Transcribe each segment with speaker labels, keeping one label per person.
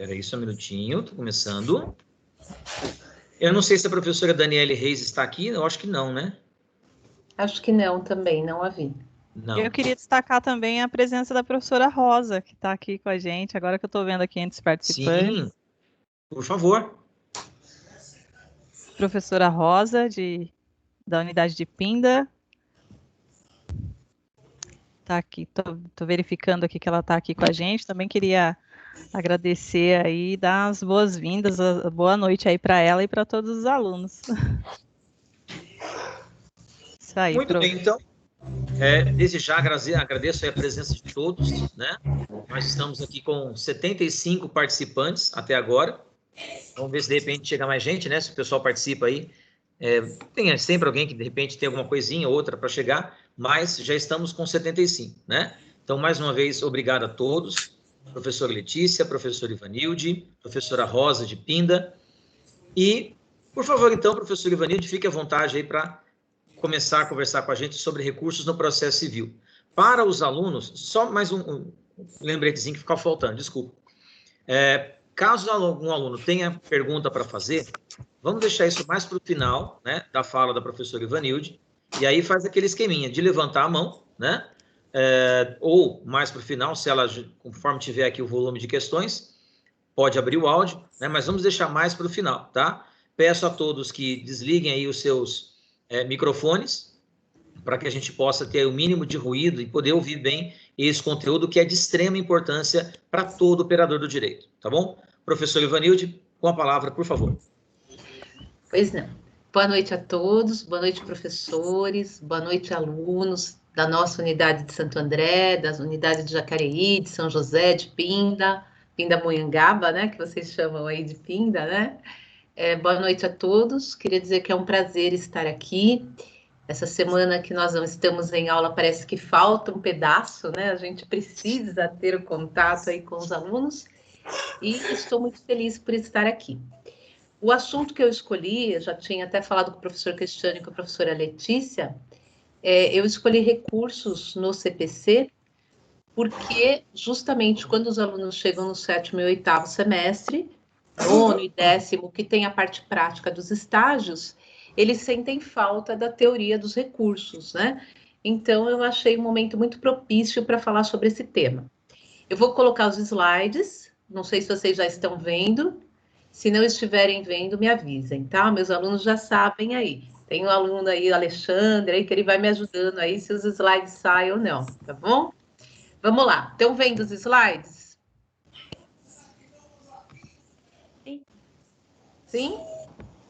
Speaker 1: Espera aí só um minutinho, estou começando. Eu não sei se a professora Daniele Reis está aqui, eu acho que não, né?
Speaker 2: Acho que não também, não a vi.
Speaker 1: Não.
Speaker 3: Eu queria destacar também a presença da professora Rosa, que está aqui com a gente, agora que eu estou vendo aqui entre os participantes.
Speaker 1: Sim, por favor.
Speaker 3: Professora Rosa, da unidade de Pinda. Está aqui, estou verificando aqui que ela está aqui com a gente. Também queria agradecer aí, dar as boas-vindas, boa noite aí para ela e para todos os alunos. Isso aí,
Speaker 1: muito bem, então. Desde já agradeço a presença de todos, né? Nós estamos aqui com 75 participantes até agora. Vamos ver se de repente chega mais gente, né? Se o pessoal participa aí. Tem sempre alguém que de repente tem alguma coisinha ou outra para chegar, mas já estamos com 75, né? Então, mais uma vez, obrigado a todos. Professora Letícia, professora Ivanilde, professora Rosa de Pinda. E, por favor, então, professora Ivanilde, fique à vontade aí para começar a conversar com a gente sobre recursos no processo civil. Para os alunos, só mais um lembretezinho que ficou faltando, desculpa. Caso algum aluno tenha pergunta para fazer, vamos deixar isso mais para o final, né, da fala da professora Ivanilde, e aí faz aquele esqueminha de levantar a mão, né, ou mais para o final, se ela, conforme tiver aqui o volume de questões, pode abrir o áudio, né, mas vamos deixar mais para o final, tá? Peço a todos que desliguem aí os seus microfones, para que a gente possa ter o mínimo de ruído e poder ouvir bem esse conteúdo que é de extrema importância para todo operador do direito, tá bom? Professor Ivanilde, com a palavra, por favor.
Speaker 2: Pois não. Boa noite a todos, boa noite, professores, boa noite, alunos da nossa unidade de Santo André, das unidades de Jacareí, de São José, de Pinda, Pindamonhangaba, né, que vocês chamam aí de Pinda, né? Boa noite a todos, queria dizer que é um prazer estar aqui. Essa semana que nós não estamos em aula, parece que falta um pedaço, né? A gente precisa ter o contato aí com os alunos e estou muito feliz por estar aqui. O assunto que eu escolhi, eu já tinha até falado com o professor Cristiano e com a professora Letícia, eu escolhi recursos no CPC, porque justamente quando os alunos chegam no 7º e 8º semestre, 9º e 10º, que tem a parte prática dos estágios, eles sentem falta da teoria dos recursos, né? Então, eu achei um momento muito propício para falar sobre esse tema. Eu vou colocar os slides, não sei se vocês já estão vendo. Se não estiverem vendo, me avisem, tá? Meus alunos já sabem aí. Tem um aluno aí, Alexandre, aí, que ele vai me ajudando aí se os slides saem ou não, tá bom? Vamos lá. Estão vendo os slides? Sim?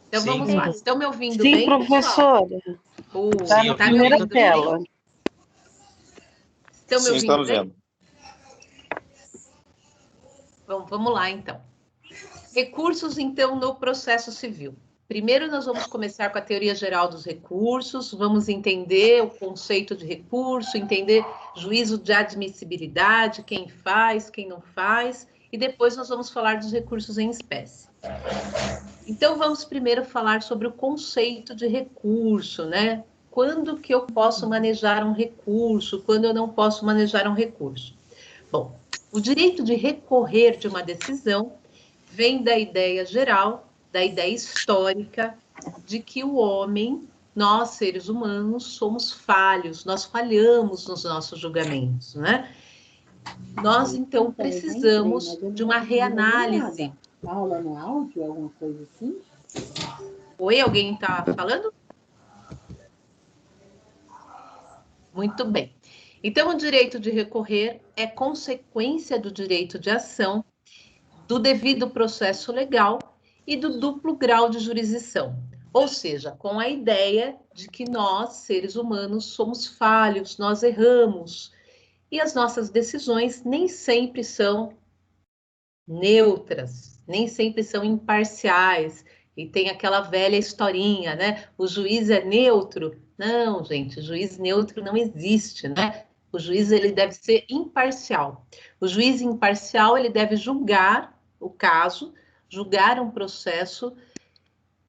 Speaker 2: Então, vamos lá. Estão me ouvindo bem?
Speaker 4: Sim, professora.
Speaker 2: Está na primeira tela. Estão me ouvindo
Speaker 5: estamos
Speaker 2: bem?
Speaker 5: vendo.
Speaker 2: Bom, vamos lá, então. Recursos, então, no processo civil. Primeiro, nós vamos começar com a teoria geral dos recursos, vamos entender o conceito de recurso, entender juízo de admissibilidade, quem faz, quem não faz, e depois nós vamos falar dos recursos em espécie. Então, vamos primeiro falar sobre o conceito de recurso, né? Quando que eu posso manejar um recurso, quando eu não posso manejar um recurso? Bom, o direito de recorrer de uma decisão vem da ideia geral, da ideia histórica, de que o homem, nós, seres humanos, somos falhos, nós falhamos nos nossos julgamentos, né? Nós, então, precisamos de uma reanálise.
Speaker 4: Aula no áudio, alguma coisa assim?
Speaker 2: Oi, alguém está falando? Muito bem. Então, o direito de recorrer é consequência do direito de ação, do devido processo legal e do duplo grau de jurisdição. Ou seja, com a ideia de que nós, seres humanos, somos falhos, nós erramos. E as nossas decisões nem sempre são neutras, nem sempre são imparciais. E tem aquela velha historinha, né? O juiz é neutro. Não, gente, o juiz neutro não existe, né? O juiz, ele deve ser imparcial. O juiz imparcial, ele deve julgar o caso, julgar um processo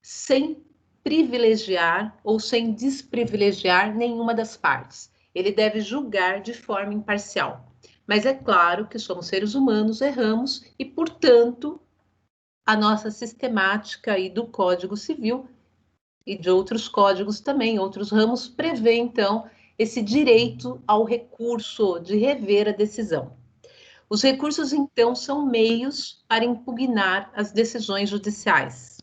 Speaker 2: sem privilegiar ou sem desprivilegiar nenhuma das partes. Ele deve julgar de forma imparcial. Mas é claro que somos seres humanos, erramos, e, portanto, a nossa sistemática aí do Código Civil e de outros códigos também, outros ramos, prevê, então, esse direito ao recurso de rever a decisão. Os recursos, então, são meios para impugnar as decisões judiciais.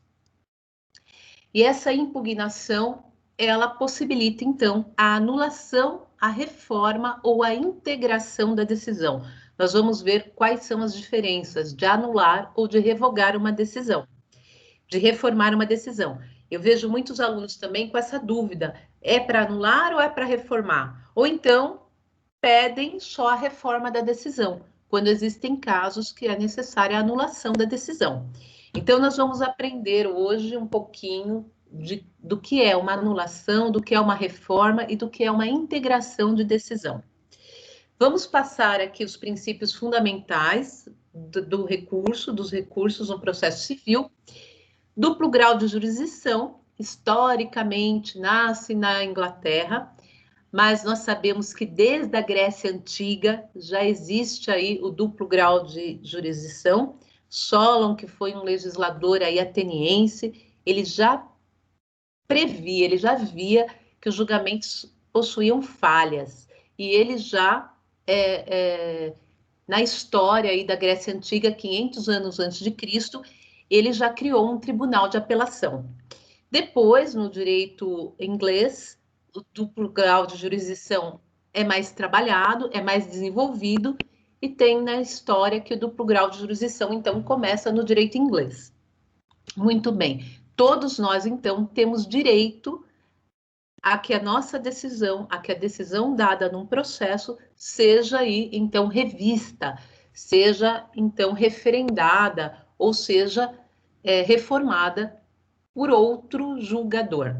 Speaker 2: E essa impugnação, ela possibilita, então, a anulação, a reforma ou a integração da decisão. Nós vamos ver quais são as diferenças de anular ou de revogar uma decisão, de reformar uma decisão. Eu vejo muitos alunos também com essa dúvida, é para anular ou é para reformar? Ou então, pedem só a reforma da decisão, quando existem casos que é necessária a anulação da decisão. Então, nós vamos aprender hoje um pouquinho do que é uma anulação, do que é uma reforma e do que é uma integração de decisão. Vamos passar aqui os princípios fundamentais do recurso, dos recursos no processo civil. Duplo grau de jurisdição, historicamente, nasce na Inglaterra, mas nós sabemos que desde a Grécia Antiga já existe aí o duplo grau de jurisdição. Solon, que foi um legislador aí ateniense, ele já previa, ele já via que os julgamentos possuíam falhas, e ele já, na história aí da Grécia Antiga, 500 anos antes de Cristo, ele já criou um tribunal de apelação. Depois, no direito inglês, o duplo grau de jurisdição é mais trabalhado, é mais desenvolvido, e tem na história que o duplo grau de jurisdição, então, começa no direito inglês. Muito bem. Todos nós, então, temos direito a que a nossa decisão, a que a decisão dada num processo seja aí, então, revista, seja, então, referendada, ou seja, reformada por outro julgador.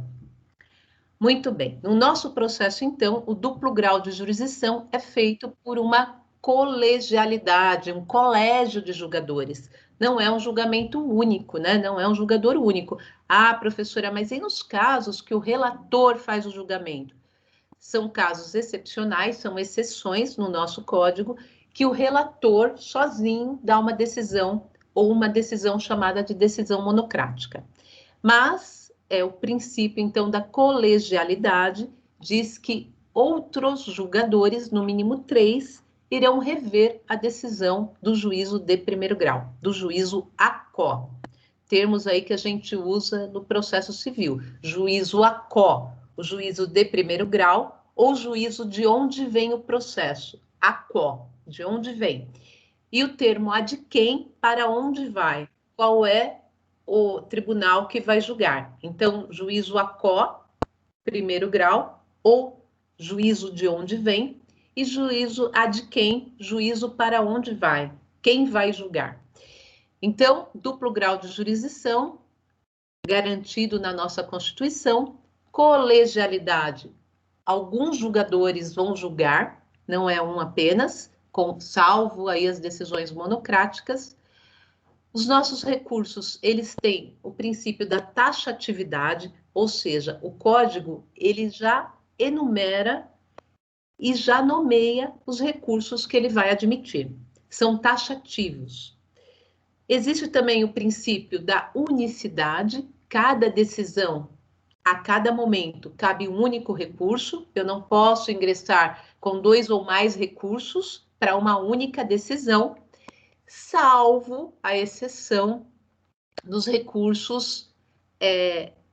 Speaker 2: Muito bem. No nosso processo, então, o duplo grau de jurisdição é feito por uma colegialidade, um colégio de julgadores. Não é um julgamento único, né? Não é um julgador único. Ah, professora, mas e nos casos que o relator faz o julgamento? São casos excepcionais, são exceções no nosso código, que o relator sozinho dá uma decisão, ou uma decisão chamada de decisão monocrática. Mas o princípio, então, da colegialidade diz que outros julgadores, no mínimo 3, irão rever a decisão do juízo de primeiro grau, do juízo ACO. Termos aí que a gente usa no processo civil. Juízo ACO, o juízo de primeiro grau, ou juízo de onde vem o processo, ACO, de onde vem. E o termo ad quem, para onde vai, qual é o tribunal que vai julgar. Então, juízo ACO, primeiro grau, ou juízo de onde vem, e juízo ad quem, juízo para onde vai, quem vai julgar. Então, duplo grau de jurisdição, garantido na nossa Constituição, colegialidade. Alguns julgadores vão julgar, não é um apenas, salvo aí as decisões monocráticas. Os nossos recursos, eles têm o princípio da taxatividade, ou seja, o código, ele já enumera e já nomeia os recursos que ele vai admitir. São taxativos. Existe também o princípio da unicidade, cada decisão, a cada momento, cabe um único recurso, eu não posso ingressar com 2 ou mais recursos para uma única decisão, salvo a exceção dos recursos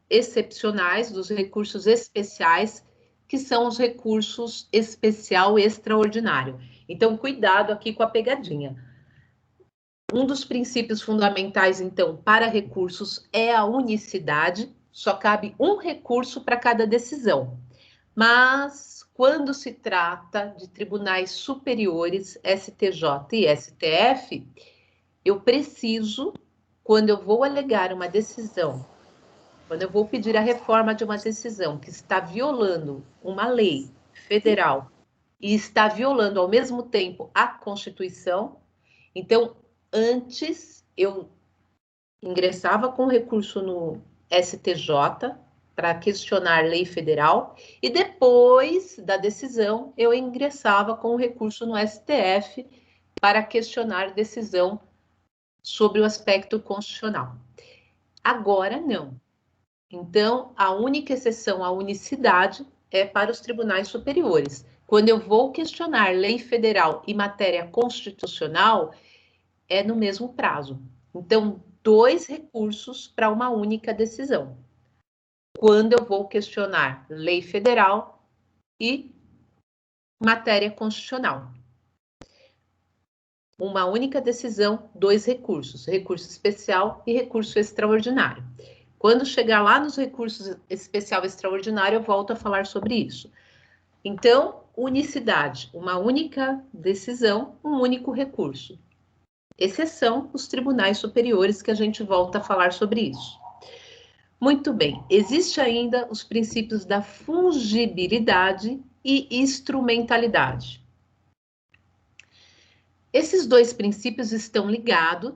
Speaker 2: excepcionais, dos recursos especiais, que são os recursos especial e extraordinário. Então, cuidado aqui com a pegadinha. Um dos princípios fundamentais, então, para recursos é a unicidade, só cabe um recurso para cada decisão. Mas, quando se trata de tribunais superiores, STJ e STF, eu preciso, quando eu vou alegar uma decisão, quando eu vou pedir a reforma de uma decisão que está violando uma lei federal e está violando, ao mesmo tempo, a Constituição, então, antes, eu ingressava com recurso no STJ, para questionar lei federal, e depois da decisão eu ingressava com o recurso no STF para questionar decisão sobre o aspecto constitucional. Agora não. Então, a única exceção à unicidade é para os tribunais superiores. Quando eu vou questionar lei federal e matéria constitucional, é no mesmo prazo. Então, 2 recursos para uma única decisão. Quando eu vou questionar lei federal e matéria constitucional. Uma única decisão, 2 recursos, recurso especial e recurso extraordinário. Quando chegar lá nos recursos especial e extraordinário, eu volto a falar sobre isso. Então, unicidade, uma única decisão, um único recurso. Exceção, os tribunais superiores, que a gente volta a falar sobre isso. Muito bem, existe ainda os princípios da fungibilidade e instrumentalidade. Esses 2 princípios estão ligados,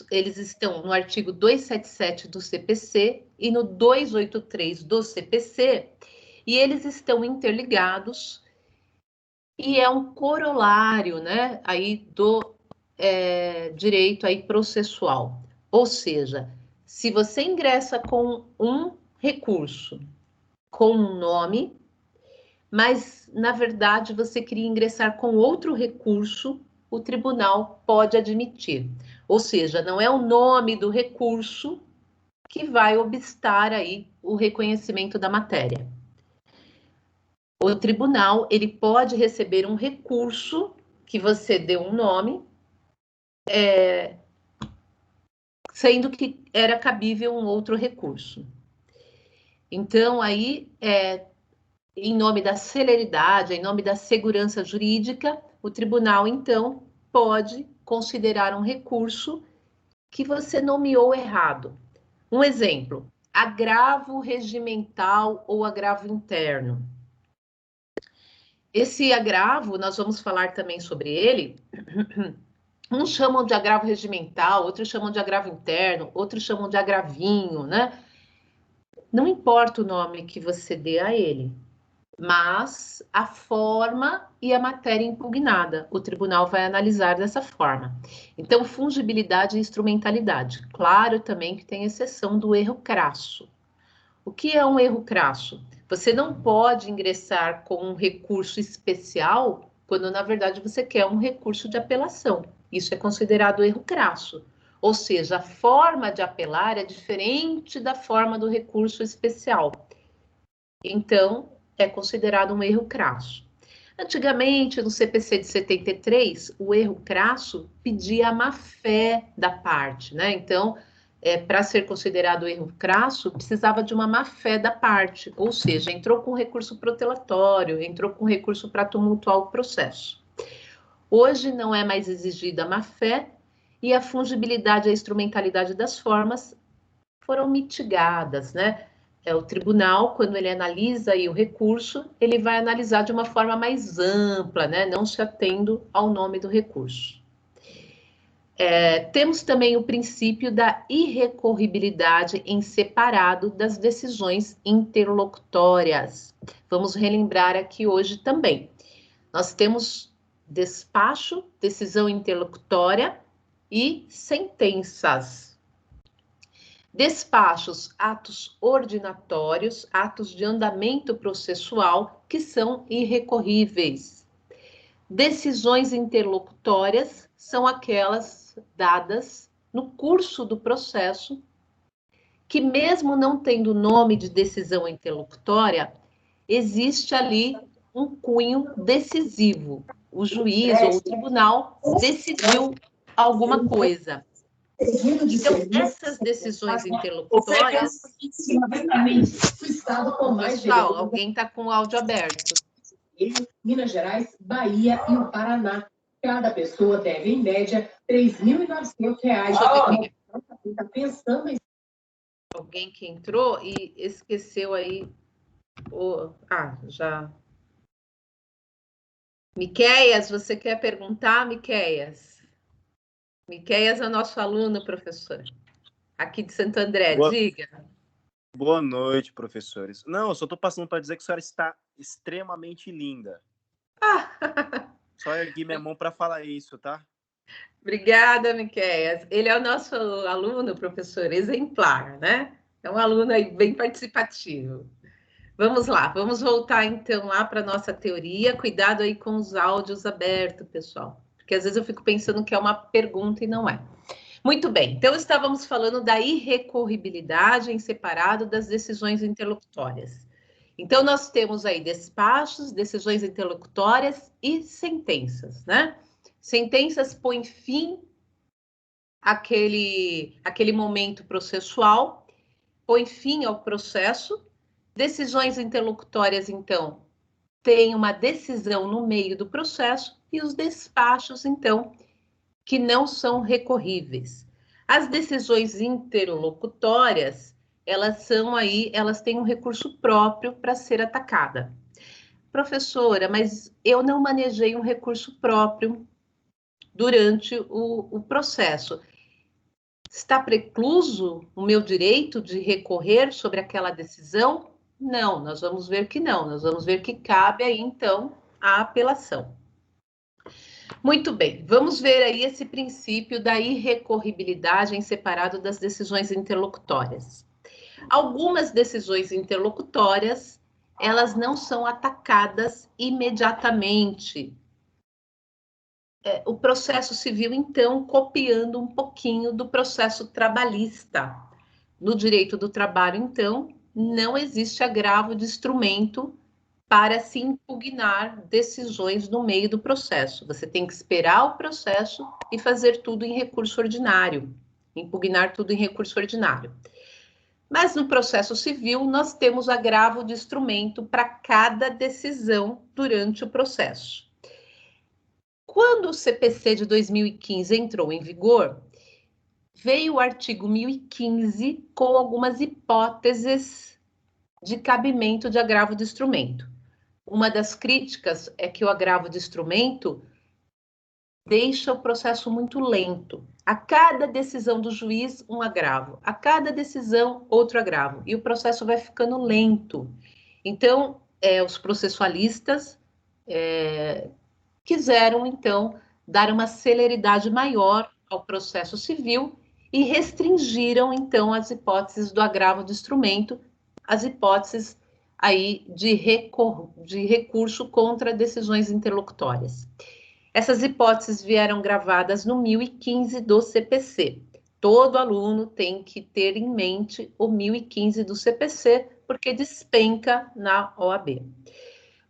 Speaker 2: eles estão no artigo 277 do CPC e no 283 do CPC, e eles estão interligados, e é um corolário, né, aí do direito aí processual. Ou seja, se você ingressa com um recurso, com um nome, mas, na verdade, você queria ingressar com outro recurso, o tribunal pode admitir. Ou seja, não é o nome do recurso que vai obstar aí o reconhecimento da matéria. O tribunal, ele pode receber um recurso que você deu um nome, sendo que era cabível um outro recurso. Então, aí, em nome da celeridade, em nome da segurança jurídica, o tribunal, então, pode considerar um recurso que você nomeou errado. Um exemplo, agravo regimental ou agravo interno. Esse agravo, nós vamos falar também sobre ele. Uns chamam de agravo regimental, outros chamam de agravo interno, outros chamam de agravinho, né? Não importa o nome que você dê a ele, mas a forma e a matéria impugnada, o tribunal vai analisar dessa forma. Então, fungibilidade e instrumentalidade. Claro também que tem exceção do erro crasso. O que é um erro crasso? Você não pode ingressar com um recurso especial quando, na verdade, você quer um recurso de apelação. Isso é considerado erro crasso. Ou seja, a forma de apelar é diferente da forma do recurso especial. Então, é considerado um erro crasso. Antigamente, no CPC de 73, o erro crasso pedia a má-fé da parte, né? Então, para ser considerado erro crasso, precisava de uma má-fé da parte, ou seja, entrou com recurso protelatório, entrou com recurso para tumultuar o processo. Hoje não é mais exigida a má-fé e a fungibilidade e a instrumentalidade das formas foram mitigadas, né? O tribunal, quando ele analisa aí o recurso, ele vai analisar de uma forma mais ampla, né? Não se atendo ao nome do recurso. Temos também o princípio da irrecorribilidade em separado das decisões interlocutórias. Vamos relembrar aqui hoje também. Nós temos despacho, decisão interlocutória e sentenças. Despachos, atos ordinatórios, atos de andamento processual, que são irrecorríveis. Decisões interlocutórias são aquelas dadas no curso do processo, que mesmo não tendo nome de decisão interlocutória, existe ali um cunho decisivo. O juiz ou o tribunal decidiu alguma coisa. Então, essas decisões interlocutórias... Pessoal, alguém está com o áudio aberto.
Speaker 5: Minas Gerais, Bahia e o Paraná. Cada pessoa deve, em média, R$ 3.900. Está pensando em...
Speaker 2: Alguém que entrou e esqueceu aí... já... Miqueias, você quer perguntar, Miqueias? Miqueias é nosso aluno, professor, aqui de Santo André, diga.
Speaker 6: Boa noite, professores. Não, eu só estou passando para dizer que a senhora está extremamente linda. Só ergui minha mão para falar isso, tá?
Speaker 2: Obrigada, Miquéias. Ele é o nosso aluno, professor, exemplar, né? É um aluno aí bem participativo. Vamos lá, vamos voltar então lá para a nossa teoria. Cuidado aí com os áudios abertos, pessoal, porque às vezes eu fico pensando que é uma pergunta e não é. Muito bem, então estávamos falando da irrecorribilidade em separado das decisões interlocutórias. Então nós temos aí despachos, decisões interlocutórias e sentenças, né? Sentenças põem fim àquele momento processual, põe fim ao processo. Decisões interlocutórias, então, têm uma decisão no meio do processo e os despachos, então, que não são recorríveis. As decisões interlocutórias, elas têm um recurso próprio para ser atacada. Professora, mas eu não manejei um recurso próprio durante o processo. Está precluso o meu direito de recorrer sobre aquela decisão? Não, nós vamos ver que não. Nós vamos ver que cabe aí, então, a apelação. Muito bem, vamos ver aí esse princípio da irrecorribilidade em separado das decisões interlocutórias. Algumas decisões interlocutórias, elas não são atacadas imediatamente. O processo civil, então, copiando um pouquinho do processo trabalhista. No direito do trabalho, então, não existe agravo de instrumento para se impugnar decisões no meio do processo. Você tem que esperar o processo e fazer tudo em recurso ordinário, impugnar tudo em recurso ordinário. Mas no processo civil, nós temos agravo de instrumento para cada decisão durante o processo. Quando o CPC de 2015 entrou em vigor, veio o artigo 1015 com algumas hipóteses de cabimento de agravo de instrumento. Uma das críticas é que o agravo de instrumento deixa o processo muito lento. A cada decisão do juiz, um agravo. A cada decisão, outro agravo. E o processo vai ficando lento. Então, os processualistas quiseram, então, dar uma celeridade maior ao processo civil e restringiram, então, as hipóteses do agravo de instrumento, as hipóteses aí de recurso contra decisões interlocutórias. Essas hipóteses vieram gravadas no 1015 do CPC. Todo aluno tem que ter em mente o 1015 do CPC, porque despenca na OAB.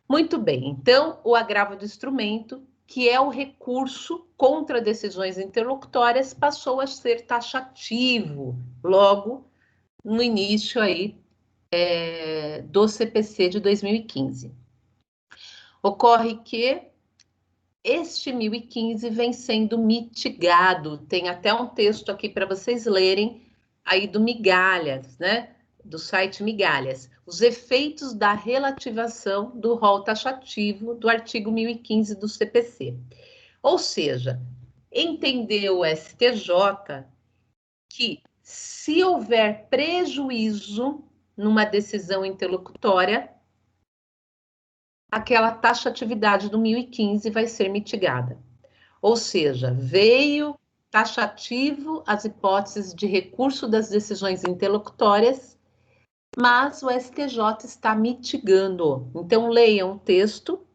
Speaker 2: Muito bem, então, o agravo de instrumento, que é o recurso contra decisões interlocutórias, passou a ser taxativo logo no início aí do CPC de 2015. Ocorre que este 1015 vem sendo mitigado, tem até um texto aqui para vocês lerem aí do Migalhas, né? Do site Migalhas, os efeitos da relativação do rol taxativo do artigo 1015 do CPC. Ou seja, entendeu o STJ que se houver prejuízo numa decisão interlocutória, aquela taxatividade do 1015 vai ser mitigada. Ou seja, veio taxativo as hipóteses de recurso das decisões interlocutórias, mas o STJ está mitigando. Então, leiam o texto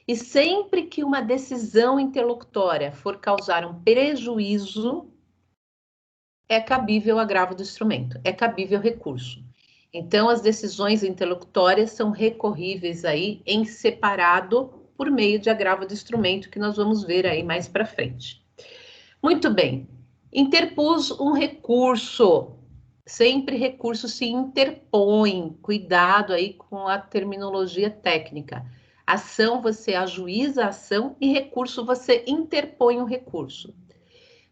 Speaker 2: e sempre que uma decisão interlocutória for causar um prejuízo, é cabível agravo do instrumento, é cabível recurso. Então, as decisões interlocutórias são recorríveis aí em separado por meio de agravo de instrumento, que nós vamos ver aí mais para frente. Muito bem. Interpus um recurso. Sempre recurso se interpõe. Cuidado aí com a terminologia técnica. Ação, você ajuiza a ação e recurso, você interpõe o recurso.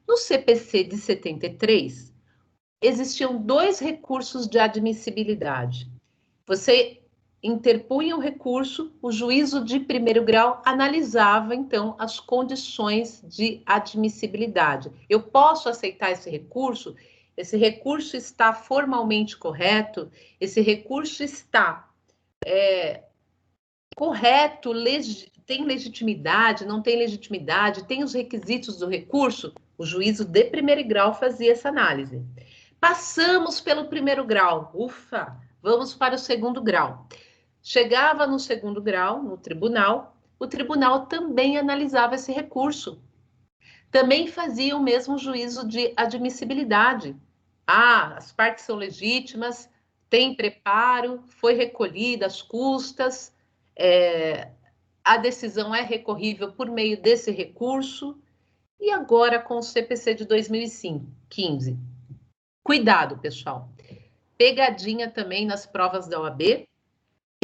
Speaker 2: No CPC de 73, existiam 2 recursos de admissibilidade. Você interpunha o recurso, o juízo de primeiro grau analisava, então, as condições de admissibilidade. Eu posso aceitar esse recurso? Esse recurso está formalmente correto? Esse recurso está correto? Tem legitimidade? Não tem legitimidade? Tem os requisitos do recurso? O juízo de primeiro grau fazia essa análise. Passamos pelo primeiro grau. Ufa! Vamos para o segundo grau. Chegava no segundo grau, no tribunal, o tribunal também analisava esse recurso. Também fazia o mesmo juízo de admissibilidade. Ah, as partes são legítimas, tem preparo, foi recolhida as custas, a decisão é recorrível por meio desse recurso. E agora com o CPC de 2015. Cuidado, pessoal. Pegadinha também nas provas da OAB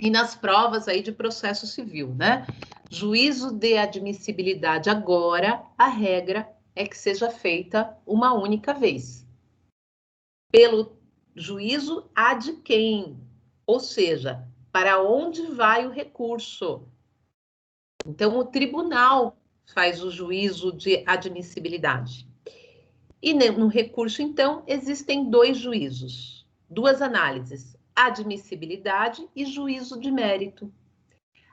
Speaker 2: e nas provas aí de processo civil, né? Juízo de admissibilidade agora, a regra é que seja feita uma única vez. Pelo juízo ad quem, ou seja, para onde vai o recurso. Então, o tribunal faz o juízo de admissibilidade. E no recurso, então, existem dois juízos, duas análises, admissibilidade e juízo de mérito.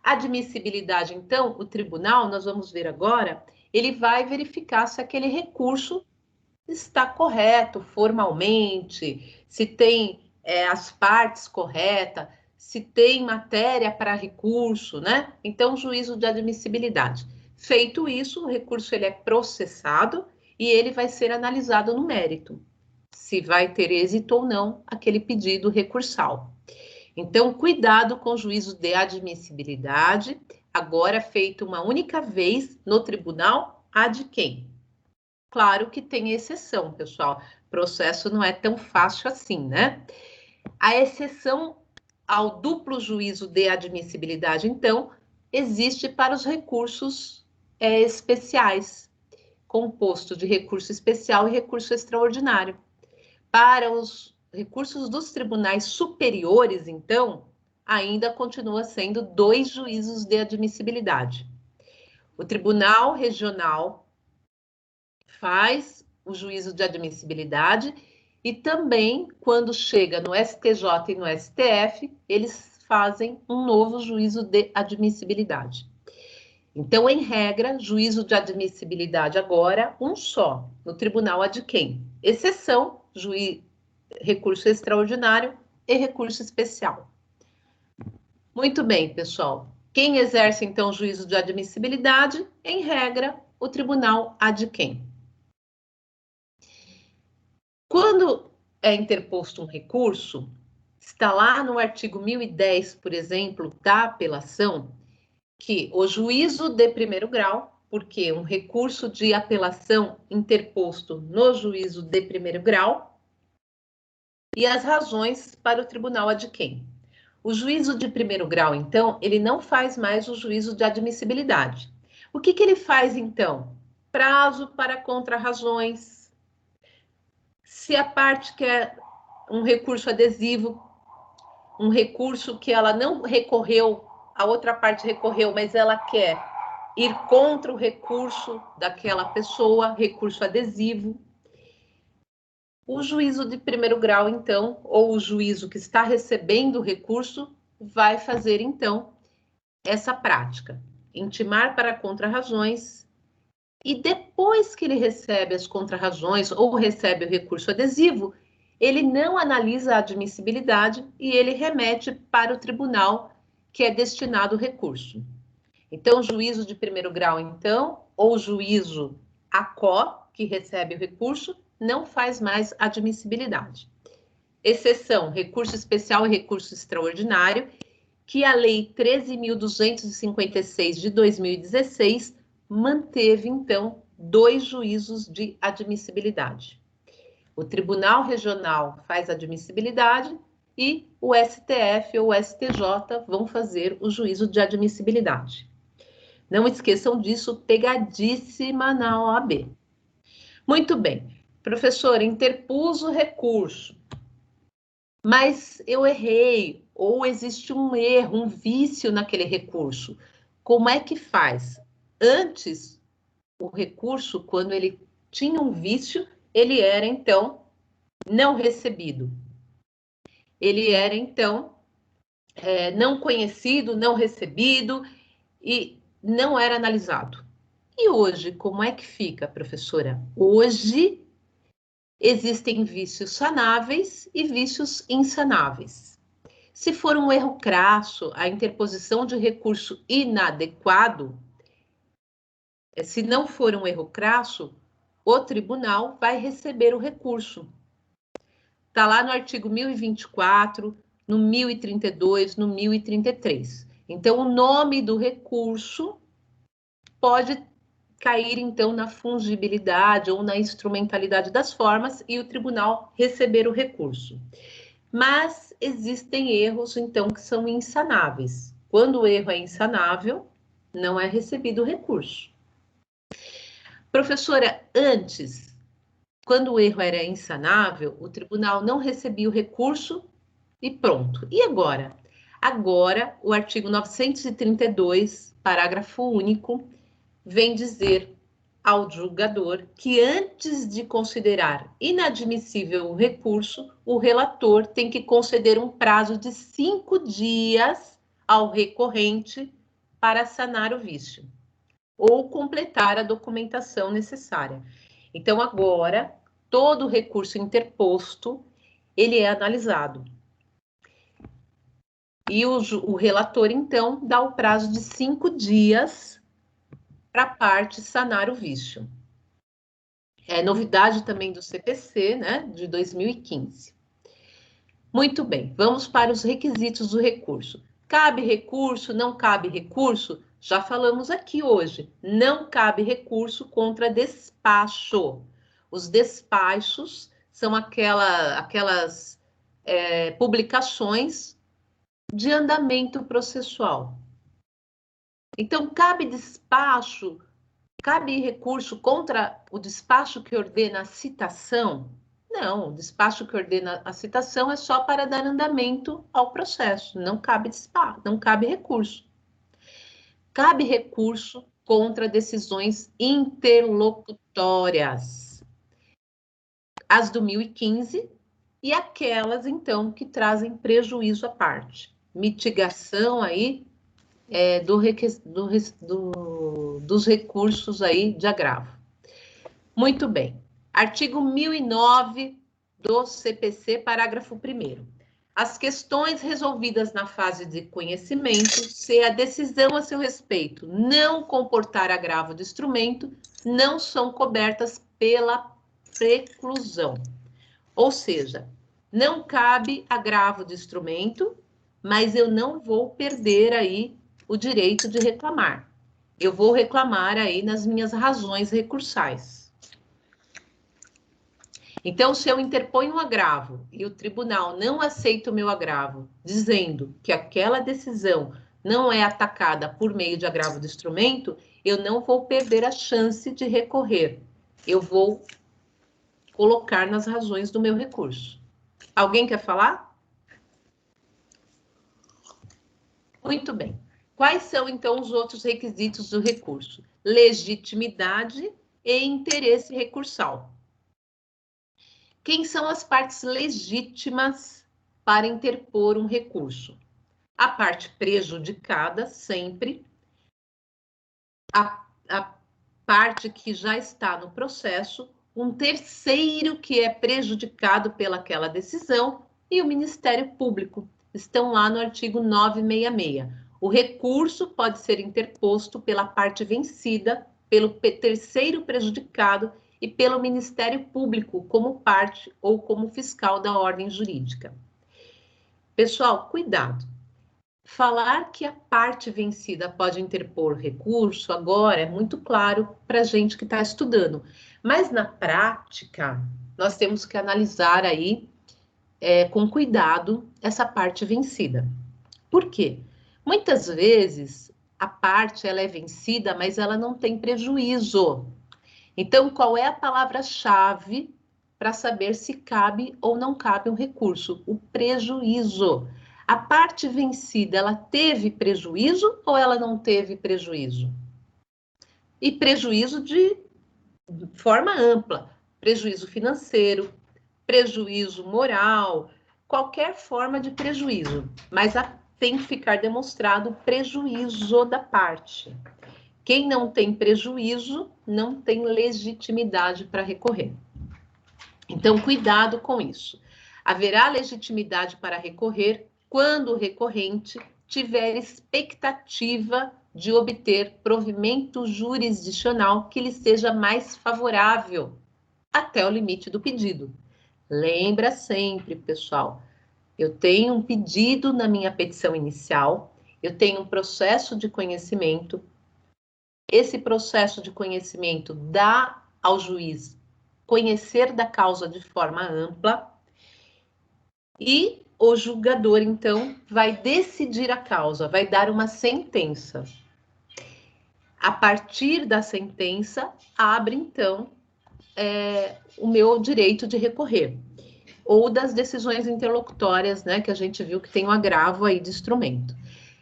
Speaker 2: Admissibilidade, então, o tribunal, nós vamos ver agora, ele vai verificar se aquele recurso está correto formalmente, se tem as partes corretas, se tem matéria para recurso, né? Então, juízo de admissibilidade. Feito isso, o recurso ele é processado e ele vai ser analisado no mérito, se vai ter êxito ou não aquele pedido recursal. Então, cuidado com o juízo de admissibilidade, agora feito uma única vez no tribunal, ad quem? Claro que tem exceção, pessoal. O processo não é tão fácil assim, né? A exceção ao duplo juízo de admissibilidade, então, existe para os recursos especiais, composto de recurso especial e recurso extraordinário. Para os recursos dos tribunais superiores, então, ainda continua sendo dois juízos de admissibilidade. O Tribunal Regional faz o juízo de admissibilidade e também, quando chega no STJ e no STF, eles fazem um novo juízo de admissibilidade. Então, em regra, juízo de admissibilidade agora, um só, no tribunal ad quem? Exceção, recurso extraordinário e recurso especial. Muito bem, pessoal. Quem exerce, então, juízo de admissibilidade? Em regra, o tribunal ad quem? Quando é interposto um recurso, está lá no artigo 1010, por exemplo, da apelação, que o juízo de primeiro grau, porque um recurso de apelação interposto no juízo de primeiro grau, e as razões para o tribunal ad quem. O juízo de primeiro grau, então, ele não faz mais o juízo de admissibilidade. O que ele faz, então? Prazo para contrarrazões. Se a parte quer um recurso adesivo, um recurso que ela não recorreu, a outra parte recorreu, mas ela quer ir contra o recurso daquela pessoa, recurso adesivo. O juízo de primeiro grau, então, ou o juízo que está recebendo o recurso, vai fazer, então, essa prática. Intimar para contrarrazões e depois que ele recebe as contrarrazões ou recebe o recurso adesivo, ele não analisa a admissibilidade e ele remete para o tribunal que é destinado o recurso. Então, juízo de primeiro grau, então, ou juízo ACO, que recebe o recurso, não faz mais admissibilidade. Exceção, recurso especial e recurso extraordinário, que a Lei 13.256 de 2016 manteve, então, dois juízos de admissibilidade. O Tribunal Regional faz admissibilidade e o STF ou o STJ vão fazer o juízo de admissibilidade. Não esqueçam disso, pegadíssima na OAB. Muito bem. Professor, interpus o recurso, mas eu errei, ou existe um erro, um vício naquele recurso. Como é que faz? Antes, o recurso, quando ele tinha um vício, ele era, então, não recebido. Ele era, então, não conhecido, não recebido e não era analisado. E hoje, como é que fica, professora? Hoje, existem vícios sanáveis e vícios insanáveis. Se for um erro crasso, a interposição de recurso inadequado, se não for um erro crasso, o tribunal vai receber o recurso. Está lá no artigo 1024, no 1032, no 1033. Então, o nome do recurso pode cair, então, na fungibilidade ou na instrumentalidade das formas e o tribunal receber o recurso. Mas existem erros, então, que são insanáveis. Quando o erro é insanável, não é recebido o recurso. Professora, antes, quando o erro era insanável, o tribunal não recebia o recurso e pronto. E agora? Agora, o artigo 932, parágrafo único, vem dizer ao julgador que antes de considerar inadmissível o recurso, o relator tem que conceder um prazo de 5 dias ao recorrente para sanar o vício ou completar a documentação necessária. Então, agora, todo recurso interposto, ele é analisado. E o relator, então, dá o prazo de 5 dias para a parte sanar o vício. É novidade também do CPC, né, de 2015. Muito bem, vamos para os requisitos do recurso. Cabe recurso, não cabe recurso? Já falamos aqui hoje. Não cabe recurso contra despacho. Os despachos são aquelas publicações de andamento processual. Então, cabe despacho, cabe recurso contra o despacho que ordena a citação? Não, o despacho que ordena a citação é só para dar andamento ao processo, não cabe despacho, não cabe recurso. Cabe recurso contra decisões interlocutórias, as do 1015 e aquelas, então, que trazem prejuízo à parte. Mitigação aí dos recursos aí de agravo. Muito bem. Artigo 1009 do CPC, parágrafo 1º. As questões resolvidas na fase de conhecimento, se a decisão a seu respeito não comportar agravo de instrumento, não são cobertas pela preclusão. Ou seja, não cabe agravo de instrumento, mas eu não vou perder aí o direito de reclamar. Eu vou reclamar aí nas minhas razões recursais. Então, se eu interponho um agravo e o tribunal não aceita o meu agravo, dizendo que aquela decisão não é atacada por meio de agravo de instrumento, eu não vou perder a chance de recorrer. Eu vou colocar nas razões do meu recurso. Alguém quer falar? Muito bem. Quais são, então, os outros requisitos do recurso? Legitimidade e interesse recursal. Quem são as partes legítimas para interpor um recurso? A parte prejudicada, sempre. A parte que já está no processo. Um terceiro que é prejudicado pelaquela decisão. E o Ministério Público. Estão lá no artigo 966. O recurso pode ser interposto pela parte vencida, pelo terceiro prejudicado e pelo Ministério Público como parte ou como fiscal da ordem jurídica. Pessoal, cuidado. Falar que a parte vencida pode interpor recurso agora é muito claro para a gente que está estudando. Mas na prática, nós temos que analisar aí com cuidado essa parte vencida. Por quê? Muitas vezes a parte ela é vencida, mas ela não tem prejuízo. Então, qual é a palavra-chave para saber se cabe ou não cabe um recurso? O prejuízo. A parte vencida, ela teve prejuízo ou ela não teve prejuízo? E prejuízo de forma ampla. Prejuízo financeiro, prejuízo moral, qualquer forma de prejuízo, mas tem que ficar demonstrado o prejuízo da parte. Quem não tem prejuízo não tem legitimidade para recorrer. Então, cuidado com isso. Haverá legitimidade para recorrer quando o recorrente tiver expectativa de obter provimento jurisdicional que lhe seja mais favorável até o limite do pedido. Lembra sempre, pessoal, eu tenho um pedido na minha petição inicial, eu tenho um processo de conhecimento, esse processo de conhecimento dá ao juiz conhecer da causa de forma ampla e o julgador, então, vai decidir a causa, vai dar uma sentença. A partir da sentença, abre, então, o meu direito de recorrer. Ou das decisões interlocutórias, né, que a gente viu que tem um agravo aí de instrumento.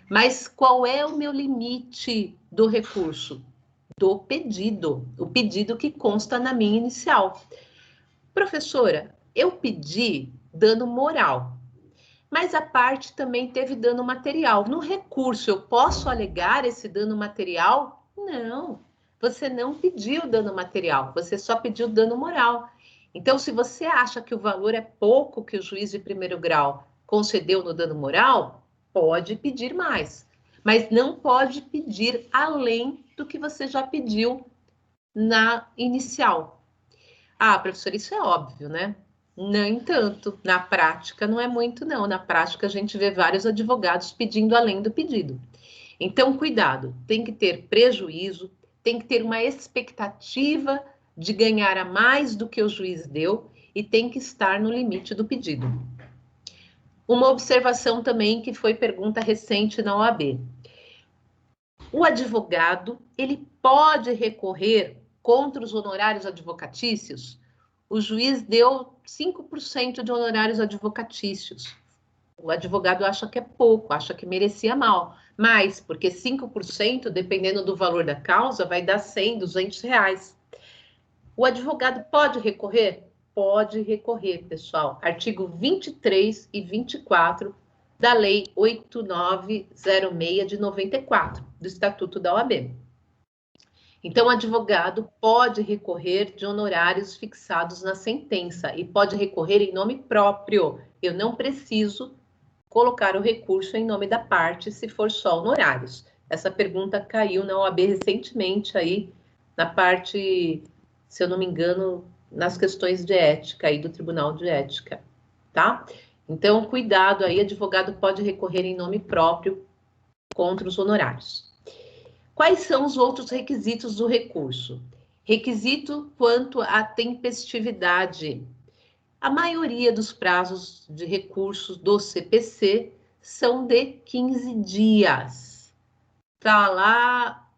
Speaker 2: Mas qual é o meu limite do recurso? Do pedido, o pedido que consta na minha inicial. Professora, eu pedi dano moral, mas a parte também teve dano material. No recurso, eu posso alegar esse dano material? Não, você não pediu dano material, você só pediu dano moral. Então, se você acha que o valor é pouco que o juiz de primeiro grau concedeu no dano moral, pode pedir mais, mas não pode pedir além do que você já pediu na inicial. Ah, professor, isso é óbvio, né? Nem tanto. Na prática, não é muito, não. Na prática, a gente vê vários advogados pedindo além do pedido. Então, cuidado. Tem que ter prejuízo, tem que ter uma expectativa de ganhar a mais do que o juiz deu e tem que estar no limite do pedido. Uma observação também que foi pergunta recente na OAB. O advogado, ele pode recorrer contra os honorários advocatícios? O juiz deu 5% de honorários advocatícios. O advogado acha que é pouco, acha que merecia mal. Mas, porque 5%, dependendo do valor da causa, vai dar 100, 200 reais. O advogado pode recorrer? Pode recorrer, pessoal. Artigo 23 e 24 da Lei 8906 de 94, do Estatuto da OAB. Então, o advogado pode recorrer de honorários fixados na sentença e pode recorrer em nome próprio. Eu não preciso colocar o recurso em nome da parte se for só honorários. Essa pergunta caiu na OAB recentemente aí, na parte, se eu não me engano, nas questões de ética aí do Tribunal de Ética, tá? Então, cuidado aí, advogado pode recorrer em nome próprio contra os honorários. Quais são os outros requisitos do recurso? Requisito quanto à tempestividade. A maioria dos prazos de recursos do CPC são de 15 dias. Tá lá,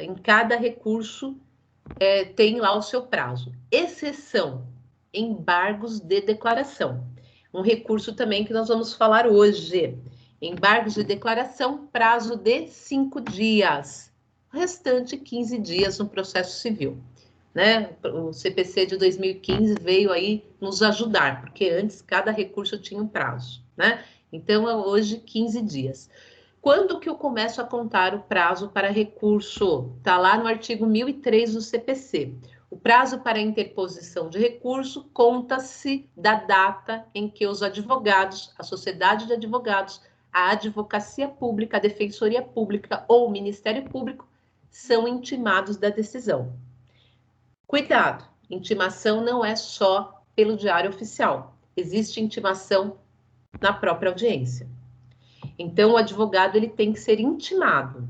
Speaker 2: em cada recurso tem lá o seu prazo. Exceção, embargos de declaração. Um recurso também que nós vamos falar hoje. Embargos de declaração, prazo de 5 dias. O restante, 15 dias no processo civil. Né? O CPC de 2015 veio aí nos ajudar, porque antes cada recurso tinha um prazo. Né? Então, hoje, 15 dias. Quando que eu começo a contar o prazo para recurso? Está lá no artigo 1003 do CPC. O prazo para interposição de recurso conta-se da data em que os advogados, a sociedade de advogados, a advocacia pública, a defensoria pública ou o Ministério Público são intimados da decisão. Cuidado, intimação não é só pelo diário oficial, existe intimação na própria audiência. Então, o advogado ele tem que ser intimado,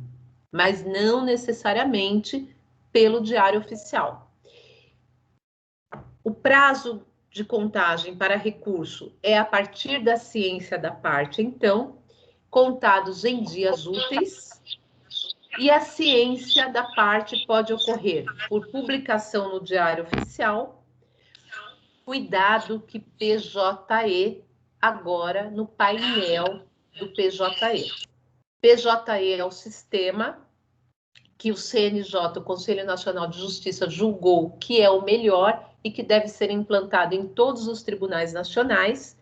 Speaker 2: mas não necessariamente pelo diário oficial. O prazo de contagem para recurso é a partir da ciência da parte, então, contados em dias úteis, e a ciência da parte pode ocorrer por publicação no Diário Oficial. Cuidado que PJE agora no painel do PJE. PJE é o sistema que o CNJ, o Conselho Nacional de Justiça, julgou que é o melhor e que deve ser implantado em todos os tribunais nacionais.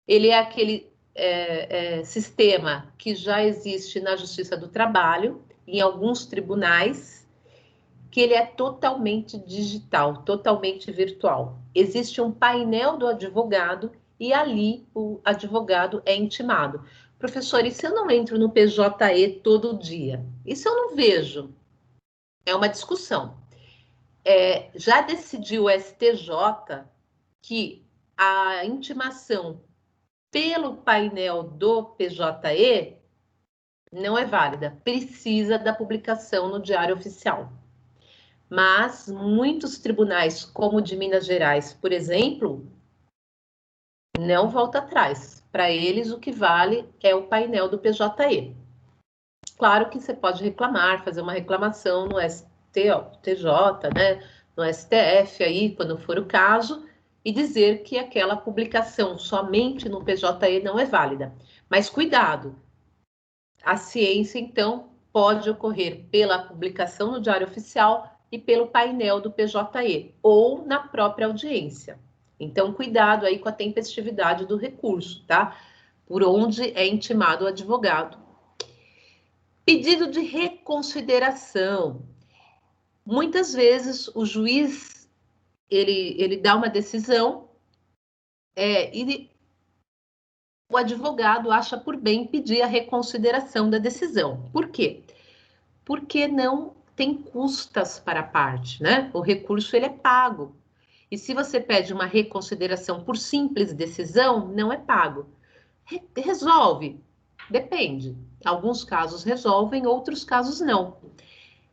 Speaker 2: Ele é aquele sistema que já existe na Justiça do Trabalho, em alguns tribunais, que ele é totalmente digital, totalmente virtual. Existe um painel do advogado e ali o advogado é intimado. Professor, e se eu não entro no PJE todo dia? Isso eu não vejo. É uma discussão. Já decidiu o STJ que a intimação pelo painel do PJE não é válida, precisa da publicação no Diário Oficial. Mas muitos tribunais, como o de Minas Gerais, por exemplo, não volta atrás. Para eles, o que vale é o painel do PJE. Claro que você pode reclamar, fazer uma reclamação no STJ, né, no STF, aí, quando for o caso, e dizer que aquela publicação somente no PJE não é válida. Mas cuidado, a ciência, então, pode ocorrer pela publicação no Diário Oficial e pelo painel do PJE, ou na própria audiência. Então, cuidado aí com a tempestividade do recurso, tá? Por onde é intimado o advogado. Pedido de reconsideração. Muitas vezes o juiz, ele dá uma decisão e o advogado acha por bem pedir a reconsideração da decisão. Por quê? Porque não tem custas para a parte, né? O recurso ele é pago. E se você pede uma reconsideração por simples decisão, não é pago. Resolve? Depende. Alguns casos resolvem, outros casos não.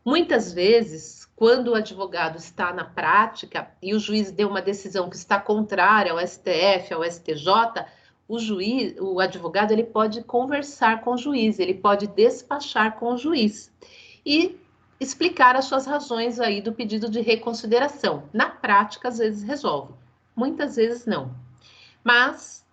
Speaker 2: Muitas vezes, quando o advogado está na prática e o juiz deu uma decisão que está contrária ao STF, ao STJ, o advogado, ele pode conversar com o juiz, ele pode despachar com o juiz e explicar as suas razões aí do pedido de reconsideração. Na prática, às vezes resolve, muitas vezes não. Mas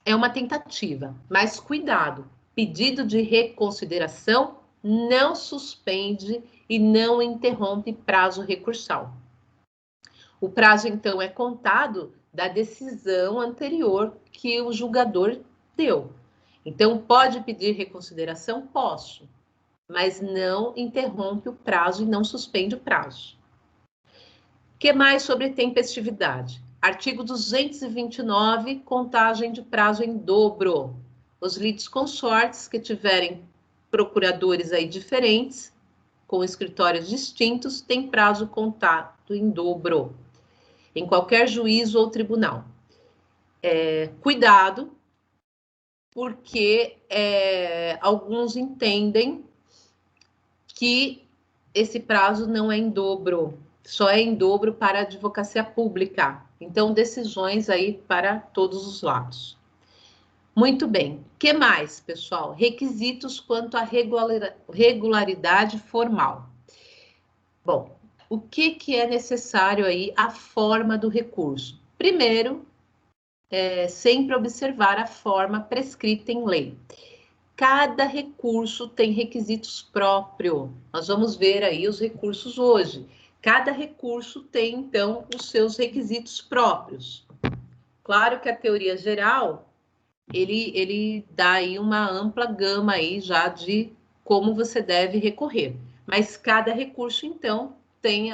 Speaker 2: é uma tentativa. Mas cuidado, pedido de reconsideração não suspende e não interrompe prazo recursal. O prazo, então, é contado da decisão anterior que o julgador deu. Então, pode pedir reconsideração? Posso, mas não interrompe o prazo e não suspende o prazo. O que mais sobre tempestividade? Artigo 229, contagem de prazo em dobro. Os litisconsortes que tiverem procuradores aí diferentes, com escritórios distintos, têm prazo contado em dobro, em qualquer juízo ou tribunal. Cuidado, porque alguns entendem que esse prazo não é em dobro, só é em dobro para a advocacia pública. Então, decisões aí para todos os lados. Muito bem. O que mais, pessoal? Requisitos quanto à regularidade formal. Bom, o que é necessário aí? A forma do recurso. Primeiro, sempre observar a forma prescrita em lei. Cada recurso tem requisitos próprios. Nós vamos ver aí os recursos hoje. Cada recurso tem, então, os seus requisitos próprios. Claro que a teoria geral, ele dá aí uma ampla gama aí já de como você deve recorrer. Mas cada recurso, então, tem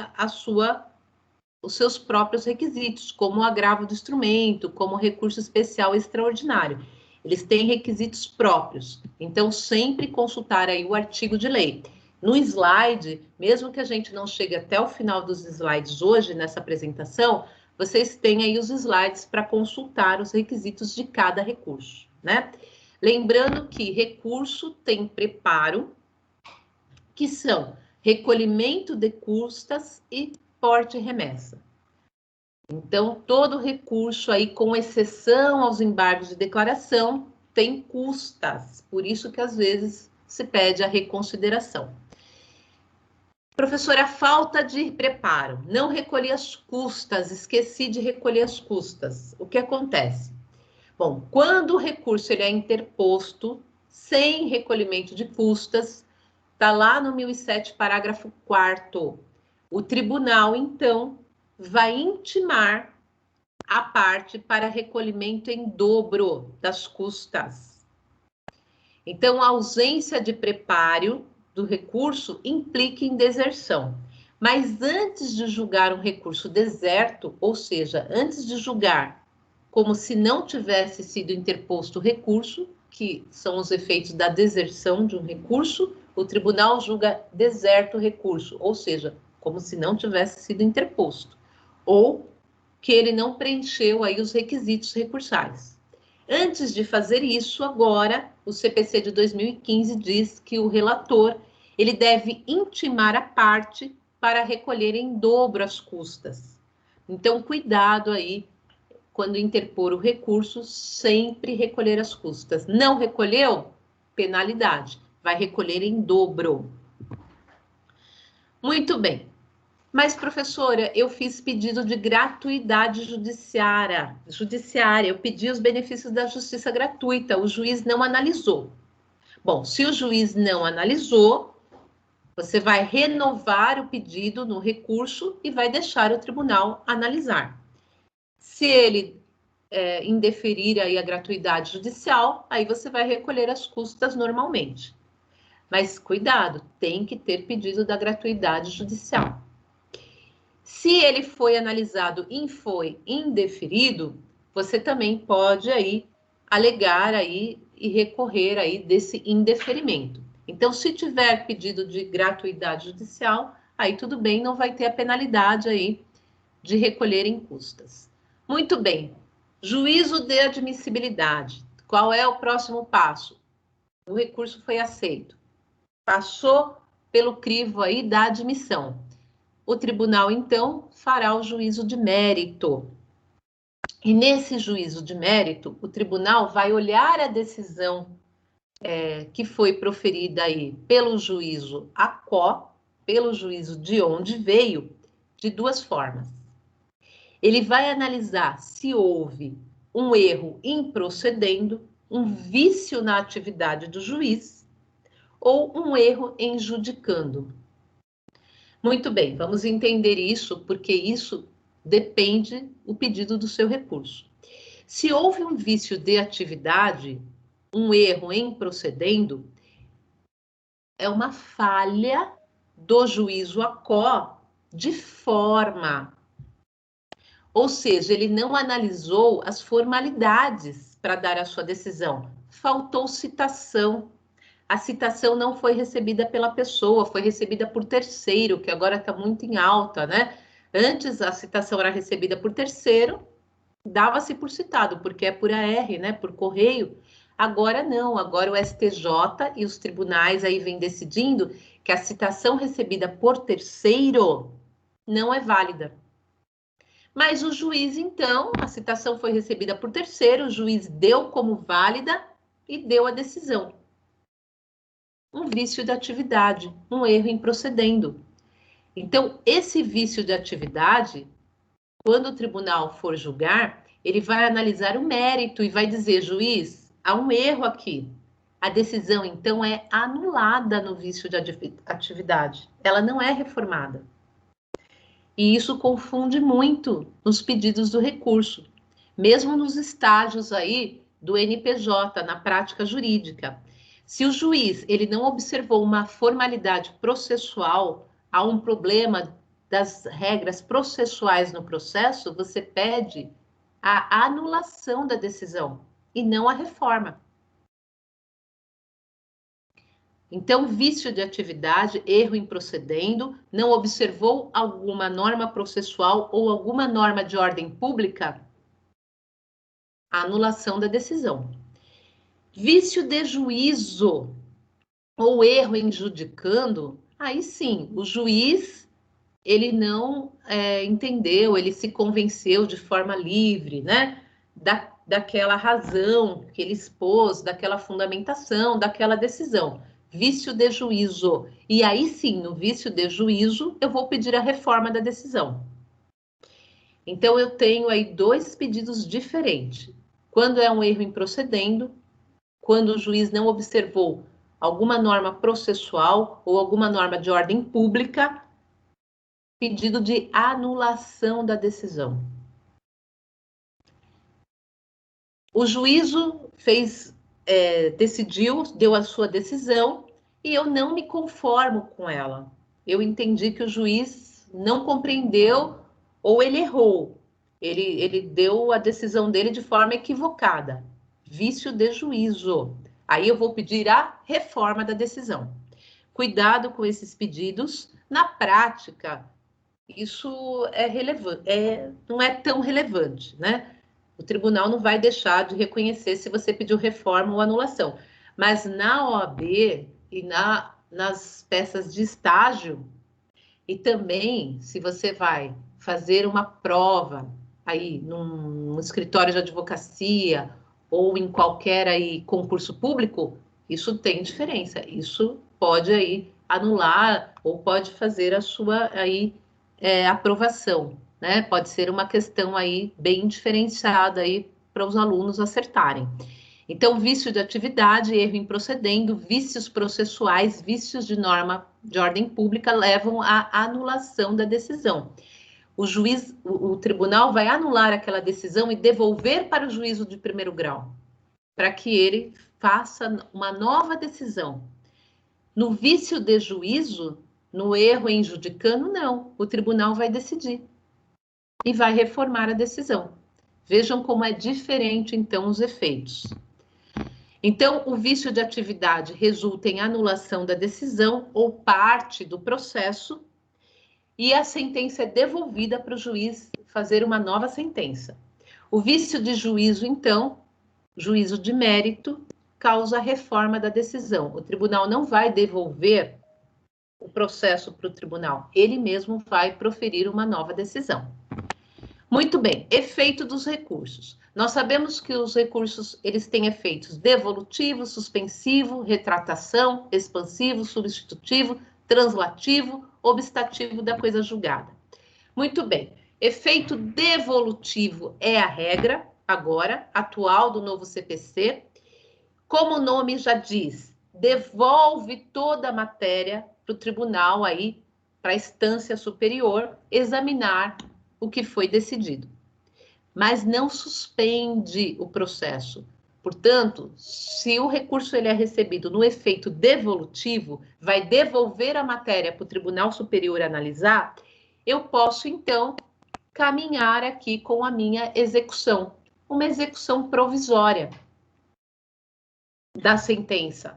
Speaker 2: os seus próprios requisitos, como o agravo do instrumento, como recurso especial extraordinário. Eles têm requisitos próprios. Então, sempre consultar aí o artigo de lei. No slide, mesmo que a gente não chegue até o final dos slides hoje, nessa apresentação, vocês têm aí os slides para consultar os requisitos de cada recurso, né? Lembrando que recurso tem preparo, que são recolhimento de custas e porte e remessa. Então, todo recurso aí, com exceção aos embargos de declaração, tem custas. Por isso que, às vezes, se pede a reconsideração. Professora, falta de preparo. Não recolhi as custas, esqueci de recolher as custas. O que acontece? Bom, quando o recurso ele é interposto sem recolhimento de custas, está lá no 1007, parágrafo 4º. O tribunal, então, vai intimar a parte para recolhimento em dobro das custas. Então, a ausência de preparo do recurso implica em deserção. Mas antes de julgar um recurso deserto, ou seja, antes de julgar como se não tivesse sido interposto o recurso, que são os efeitos da deserção de um recurso, o tribunal julga deserto o recurso, ou seja, como se não tivesse sido interposto, ou que ele não preencheu aí os requisitos recursais. Antes de fazer isso, agora, o CPC de 2015 diz que o relator, ele deve intimar a parte para recolher em dobro as custas. Então, cuidado aí, quando interpor o recurso, sempre recolher as custas. Não recolheu? Penalidade. Vai recolher em dobro. Muito bem. Mas, professora, eu fiz pedido de gratuidade judiciária. Eu pedi os benefícios da justiça gratuita. O juiz não analisou. Bom, se o juiz não analisou, você vai renovar o pedido no recurso e vai deixar o tribunal analisar. Se ele indeferir aí a gratuidade judicial, aí você vai recolher as custas normalmente. Mas cuidado, tem que ter pedido da gratuidade judicial. Se ele foi analisado e foi indeferido, você também pode aí alegar aí e recorrer aí desse indeferimento. Então, se tiver pedido de gratuidade judicial, aí tudo bem, não vai ter a penalidade aí de recolher em custas. Muito bem. Juízo de admissibilidade. Qual é o próximo passo? O recurso foi aceito. Passou pelo crivo aí da admissão. O tribunal, então, fará o juízo de mérito. E nesse juízo de mérito, o tribunal vai olhar a decisão que foi proferida aí pelo juízo ACO, pelo juízo de onde veio, de duas formas. Ele vai analisar se houve um erro improcedendo, um vício na atividade do juiz ou um erro em judicando. Muito bem, vamos entender isso, porque isso depende do pedido do seu recurso. Se houve um vício de atividade, um erro em procedendo, é uma falha do juízo ACO de forma. Ou seja, ele não analisou as formalidades para dar a sua decisão. Faltou citação. A citação não foi recebida pela pessoa, foi recebida por terceiro, que agora está muito em alta, né? Antes a citação era recebida por terceiro, dava-se por citado, porque é por AR, né? Por correio. Agora não, agora o STJ e os tribunais aí vêm decidindo que a citação recebida por terceiro não é válida. Mas o juiz, então, a citação foi recebida por terceiro, o juiz deu como válida e deu a decisão. Um vício de atividade, um erro em procedendo. Então, esse vício de atividade, quando o tribunal for julgar, ele vai analisar o mérito e vai dizer, juiz, há um erro aqui. A decisão, então, é anulada no vício de atividade. Ela não é reformada. E isso confunde muito nos pedidos do recurso, mesmo nos estágios aí do NPJ, na prática jurídica. Se o juiz ele não observou uma formalidade processual, há um problema das regras processuais no processo, você pede a anulação da decisão e não a reforma. Então, vício de atividade, erro em procedendo, não observou alguma norma processual ou alguma norma de ordem pública, a anulação da decisão. Vício de juízo ou erro em judicando, aí sim, o juiz, ele não entendeu, ele se convenceu de forma livre, né, daquela razão que ele expôs, daquela fundamentação, daquela decisão. Vício de juízo. E aí sim, no vício de juízo, eu vou pedir a reforma da decisão. Então, eu tenho aí dois pedidos diferentes. Quando é um erro em procedendo, quando o juiz não observou alguma norma processual ou alguma norma de ordem pública, pedido de anulação da decisão. O juízo decidiu, deu a sua decisão, e eu não me conformo com ela. Eu entendi que o juiz não compreendeu ou ele errou. Ele deu a decisão dele de forma equivocada. Vício de juízo. Aí eu vou pedir a reforma da decisão. Cuidado com esses pedidos. Na prática, isso é relevante, não é tão relevante, né? O tribunal não vai deixar de reconhecer se você pediu reforma ou anulação. Mas na OAB e nas peças de estágio, e também se você vai fazer uma prova aí num escritório de advocacia ou em qualquer aí concurso público, isso tem diferença. Isso pode aí anular ou pode fazer a sua aí aprovação, né? Pode ser uma questão aí bem diferenciada aí para os alunos acertarem. Então, vício de atividade, erro improcedendo, vícios processuais, vícios de norma de ordem pública levam à anulação da decisão. O tribunal vai anular aquela decisão e devolver para o juízo de primeiro grau, para que ele faça uma nova decisão. No vício de juízo, no erro em judicando, não. O tribunal vai decidir e vai reformar a decisão. Vejam como é diferente, então, os efeitos. Então, o vício de atividade resulta em anulação da decisão ou parte do processo e a sentença é devolvida para o juiz fazer uma nova sentença. O vício de juízo, então, juízo de mérito, causa a reforma da decisão. O tribunal não vai devolver o processo para o tribunal, ele mesmo vai proferir uma nova decisão. Muito bem, efeito dos recursos. Nós sabemos que os recursos, eles têm efeitos devolutivo, suspensivo, retratação, expansivo, substitutivo, translativo, obstativo da coisa julgada. Muito bem, efeito devolutivo é a regra, agora, atual do novo CPC. Como o nome já diz, devolve toda a matéria para o tribunal aí, para a instância superior, examinar o que foi decidido. Mas não suspende o processo. Portanto, se o recurso ele é recebido no efeito devolutivo, vai devolver a matéria para o Tribunal Superior analisar, eu posso, então, caminhar aqui com a minha execução, uma execução provisória da sentença.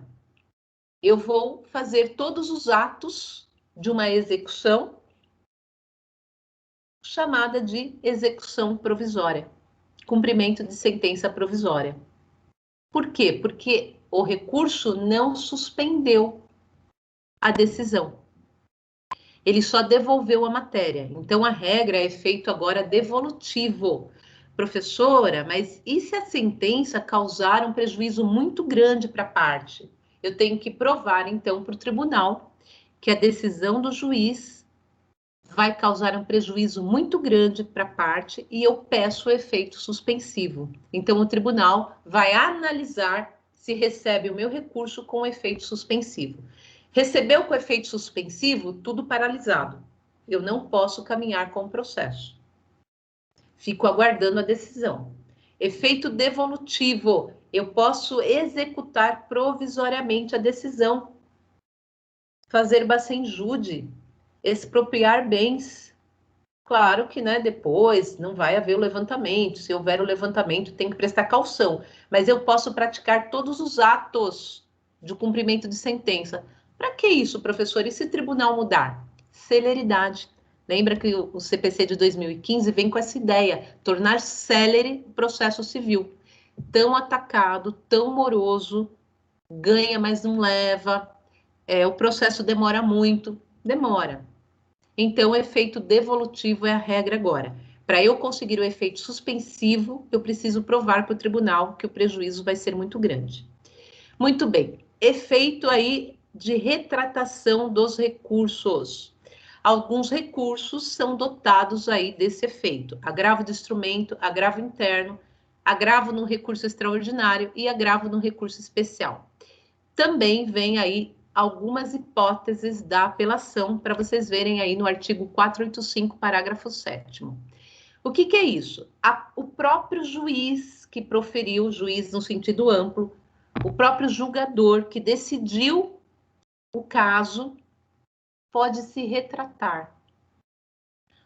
Speaker 2: Eu vou fazer todos os atos de uma execução chamada de execução provisória, cumprimento de sentença provisória. Por quê? Porque o recurso não suspendeu a decisão. Ele só devolveu a matéria. Então, a regra é efeito agora devolutivo. Professora, mas e se a sentença causar um prejuízo muito grande para a parte? Eu tenho que provar, então, para o tribunal que a decisão do juiz vai causar um prejuízo muito grande para a parte e eu peço o efeito suspensivo. Então, o tribunal vai analisar se recebe o meu recurso com efeito suspensivo. Recebeu com efeito suspensivo, tudo paralisado. Eu não posso caminhar com o processo. Fico aguardando a decisão. Efeito devolutivo, eu posso executar provisoriamente a decisão. Fazer bacenjude, expropriar bens. Claro que, né, depois não vai haver o levantamento. Se houver o levantamento, tem que prestar caução. Mas eu posso praticar todos os atos de cumprimento de sentença. Para que isso, professor? E se o tribunal mudar? Celeridade. Lembra que o CPC de 2015 vem com essa ideia, tornar célere o processo civil. Tão atacado, tão moroso, ganha, mas não leva. O processo demora muito. Demora. Então, o efeito devolutivo é a regra agora. Para eu conseguir o efeito suspensivo, eu preciso provar para o tribunal que o prejuízo vai ser muito grande. Muito bem. Efeito aí de retratação dos recursos. Alguns recursos são dotados aí desse efeito. Agravo de instrumento, agravo interno, agravo no recurso extraordinário e agravo no recurso especial. Também vem aí algumas hipóteses da apelação, para vocês verem aí no artigo 485, parágrafo 7º. O que é isso? O próprio juiz que proferiu, juiz no sentido amplo, o próprio julgador que decidiu o caso, pode se retratar.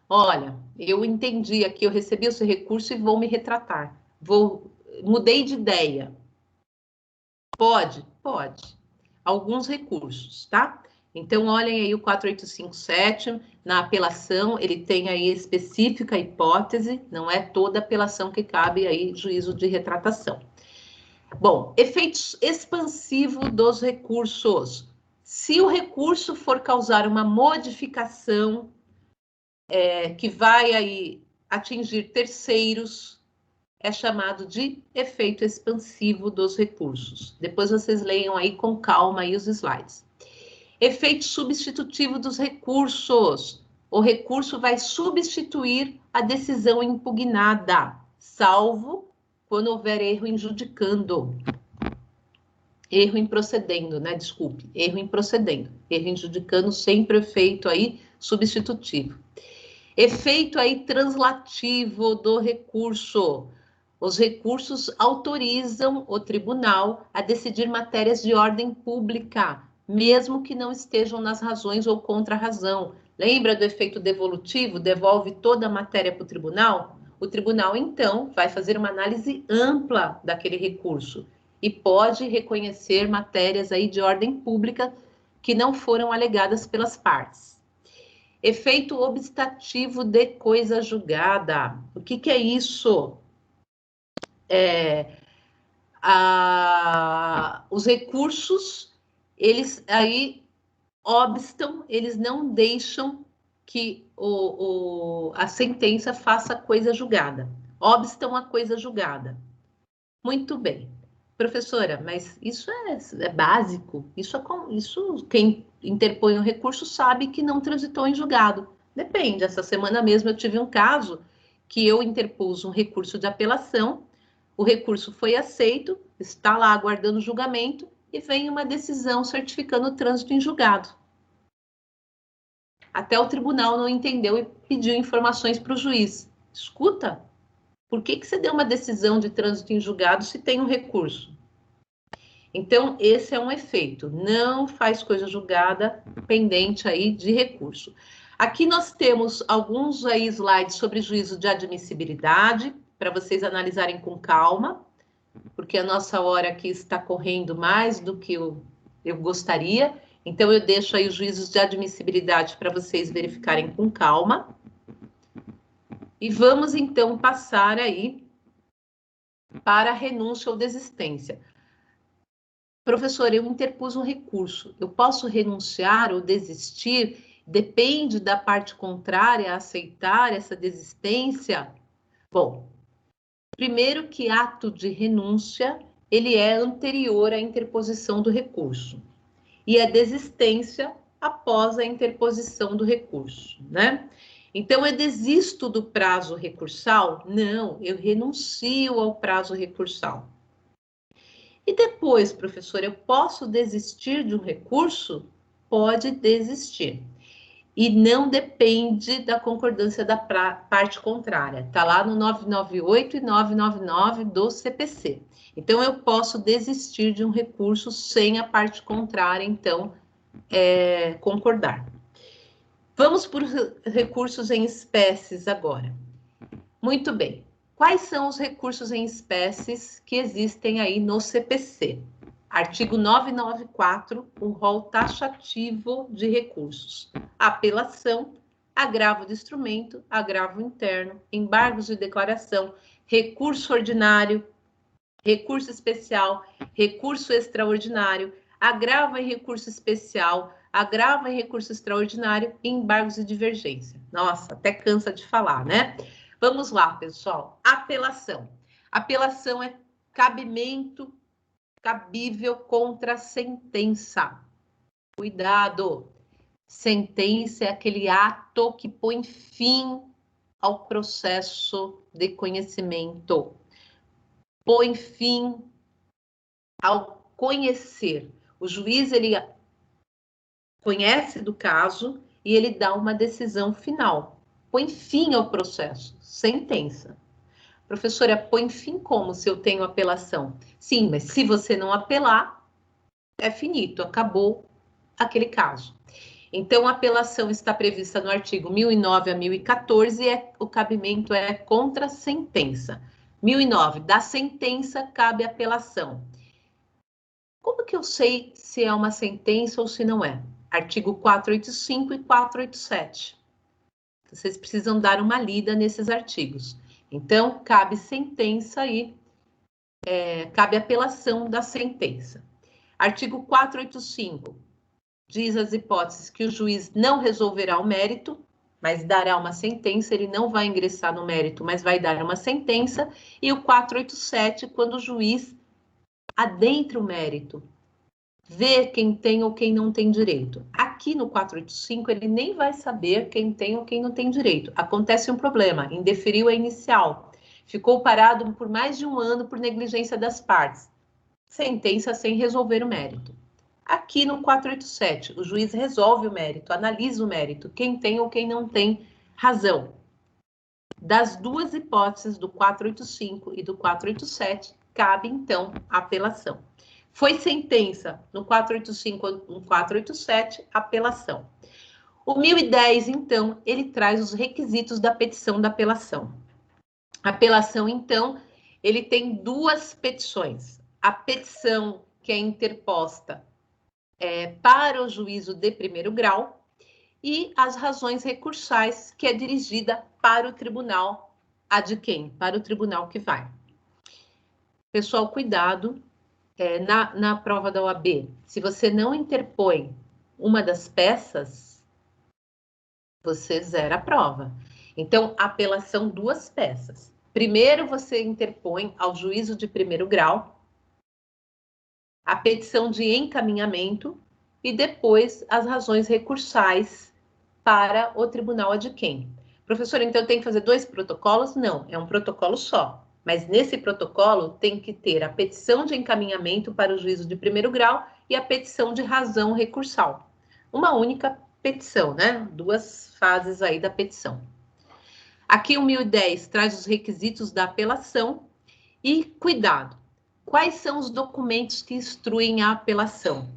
Speaker 2: Olha, eu entendi aqui, eu recebi o seu recurso e vou me retratar. Mudei de ideia. Pode? Pode. Alguns recursos, tá? Então, olhem aí o 4857, na apelação, ele tem aí específica hipótese, não é toda apelação que cabe aí juízo de retratação. Bom, efeitos expansivos dos recursos. Se o recurso for causar uma modificação que vai aí atingir terceiros, é chamado de efeito expansivo dos recursos. Depois vocês leiam aí com calma aí os slides. Efeito substitutivo dos recursos. O recurso vai substituir a decisão impugnada, salvo quando houver erro em judicando. Erro em procedendo, né? Desculpe, erro em procedendo. Erro em judicando, sempre efeito aí substitutivo. Efeito aí translativo do recurso. Os recursos autorizam o tribunal a decidir matérias de ordem pública, mesmo que não estejam nas razões ou contra a razão. Lembra do efeito devolutivo? Devolve toda a matéria para o tribunal? O tribunal, então, vai fazer uma análise ampla daquele recurso e pode reconhecer matérias aí de ordem pública que não foram alegadas pelas partes. Efeito obstativo de coisa julgada. O que é isso? Os recursos, eles aí obstam, eles não deixam que a sentença faça coisa julgada. Obstam a coisa julgada. Muito bem. Professora, mas isso é básico. Isso quem interpõe um recurso sabe que não transitou em julgado. Depende. Essa semana mesmo eu tive um caso que eu interpus um recurso de apelação, o recurso foi aceito, está lá aguardando julgamento e vem uma decisão certificando o trânsito em julgado. Até o tribunal não entendeu e pediu informações para o juiz. Escuta, por que você deu uma decisão de trânsito em julgado se tem um recurso? Então, esse é um efeito. Não faz coisa julgada pendente aí de recurso. Aqui nós temos alguns aí slides sobre juízo de admissibilidade, para vocês analisarem com calma, porque a nossa hora aqui está correndo mais do que eu gostaria. Então, eu deixo aí os juízos de admissibilidade para vocês verificarem com calma. E vamos, então, passar aí para a renúncia ou desistência. Professor, eu interpus um recurso. Eu posso renunciar ou desistir? Depende da parte contrária a aceitar essa desistência? Bom, primeiro que ato de renúncia, ele é anterior à interposição do recurso. E a desistência após a interposição do recurso, né? Então, eu desisto do prazo recursal? Não, eu renuncio ao prazo recursal. E depois, professor, eu posso desistir de um recurso? Pode desistir. E não depende da concordância da parte contrária. Está lá no 998 e 999 do CPC. Então, eu posso desistir de um recurso sem a parte contrária, então, concordar. Vamos para os recursos em espécies agora. Muito bem. Quais são os recursos em espécies que existem aí no CPC? Artigo 994, o rol taxativo de recursos. Apelação, agravo de instrumento, agravo interno, embargos de declaração, recurso ordinário, recurso especial, recurso extraordinário, agravo em recurso especial, agravo em recurso extraordinário e embargos de divergência. Nossa, até cansa de falar, né? Vamos lá, pessoal. Apelação. Apelação é cabimento cabível contra a sentença. Cuidado! Sentença é aquele ato que põe fim ao processo de conhecimento. Põe fim ao conhecer. O juiz, ele conhece do caso e ele dá uma decisão final. Põe fim ao processo, sentença. Professora, põe fim como se eu tenho apelação? Sim, mas se você não apelar, é finito, acabou aquele caso. Então, a apelação está prevista no artigo 1009 a 1014 e o cabimento é contra a sentença. 1009, da sentença cabe apelação. Como que eu sei se é uma sentença ou se não é? Artigo 485 e 487. Vocês precisam dar uma lida nesses artigos. Então, cabe sentença e cabe apelação da sentença. Artigo 485 diz as hipóteses que o juiz não resolverá o mérito, mas dará uma sentença, ele não vai ingressar no mérito, mas vai dar uma sentença. E o 487, quando o juiz adentra o mérito, vê quem tem ou quem não tem direito. Aqui no 485, ele nem vai saber quem tem ou quem não tem direito. Acontece um problema, indeferiu a inicial. Ficou parado por mais de 1 ano por negligência das partes. Sentença sem resolver o mérito. Aqui no 487, o juiz resolve o mérito, analisa o mérito, quem tem ou quem não tem razão. Das duas hipóteses, do 485 e do 487, cabe, então, a apelação. Foi sentença no 485 ou no 487, apelação. O 1010, então, ele traz os requisitos da petição da apelação. A apelação, então, ele tem 2 petições. A petição que é interposta para o juízo de primeiro grau e as razões recursais que é dirigida para o tribunal ad quem? Para o tribunal que vai. Pessoal, cuidado. Na prova da OAB, se você não interpõe uma das peças, você zera a prova. Então, apelação 2 peças. Primeiro, você interpõe ao juízo de primeiro grau a petição de encaminhamento e depois as razões recursais para o tribunal ad quem. Professor, então tem que fazer 2 protocolos? Não, é um protocolo só. Mas nesse protocolo tem que ter a petição de encaminhamento para o juízo de primeiro grau e a petição de razão recursal. Uma única petição, né? 2 fases aí da petição. Aqui o 1010 traz os requisitos da apelação e cuidado. Quais são os documentos que instruem a apelação?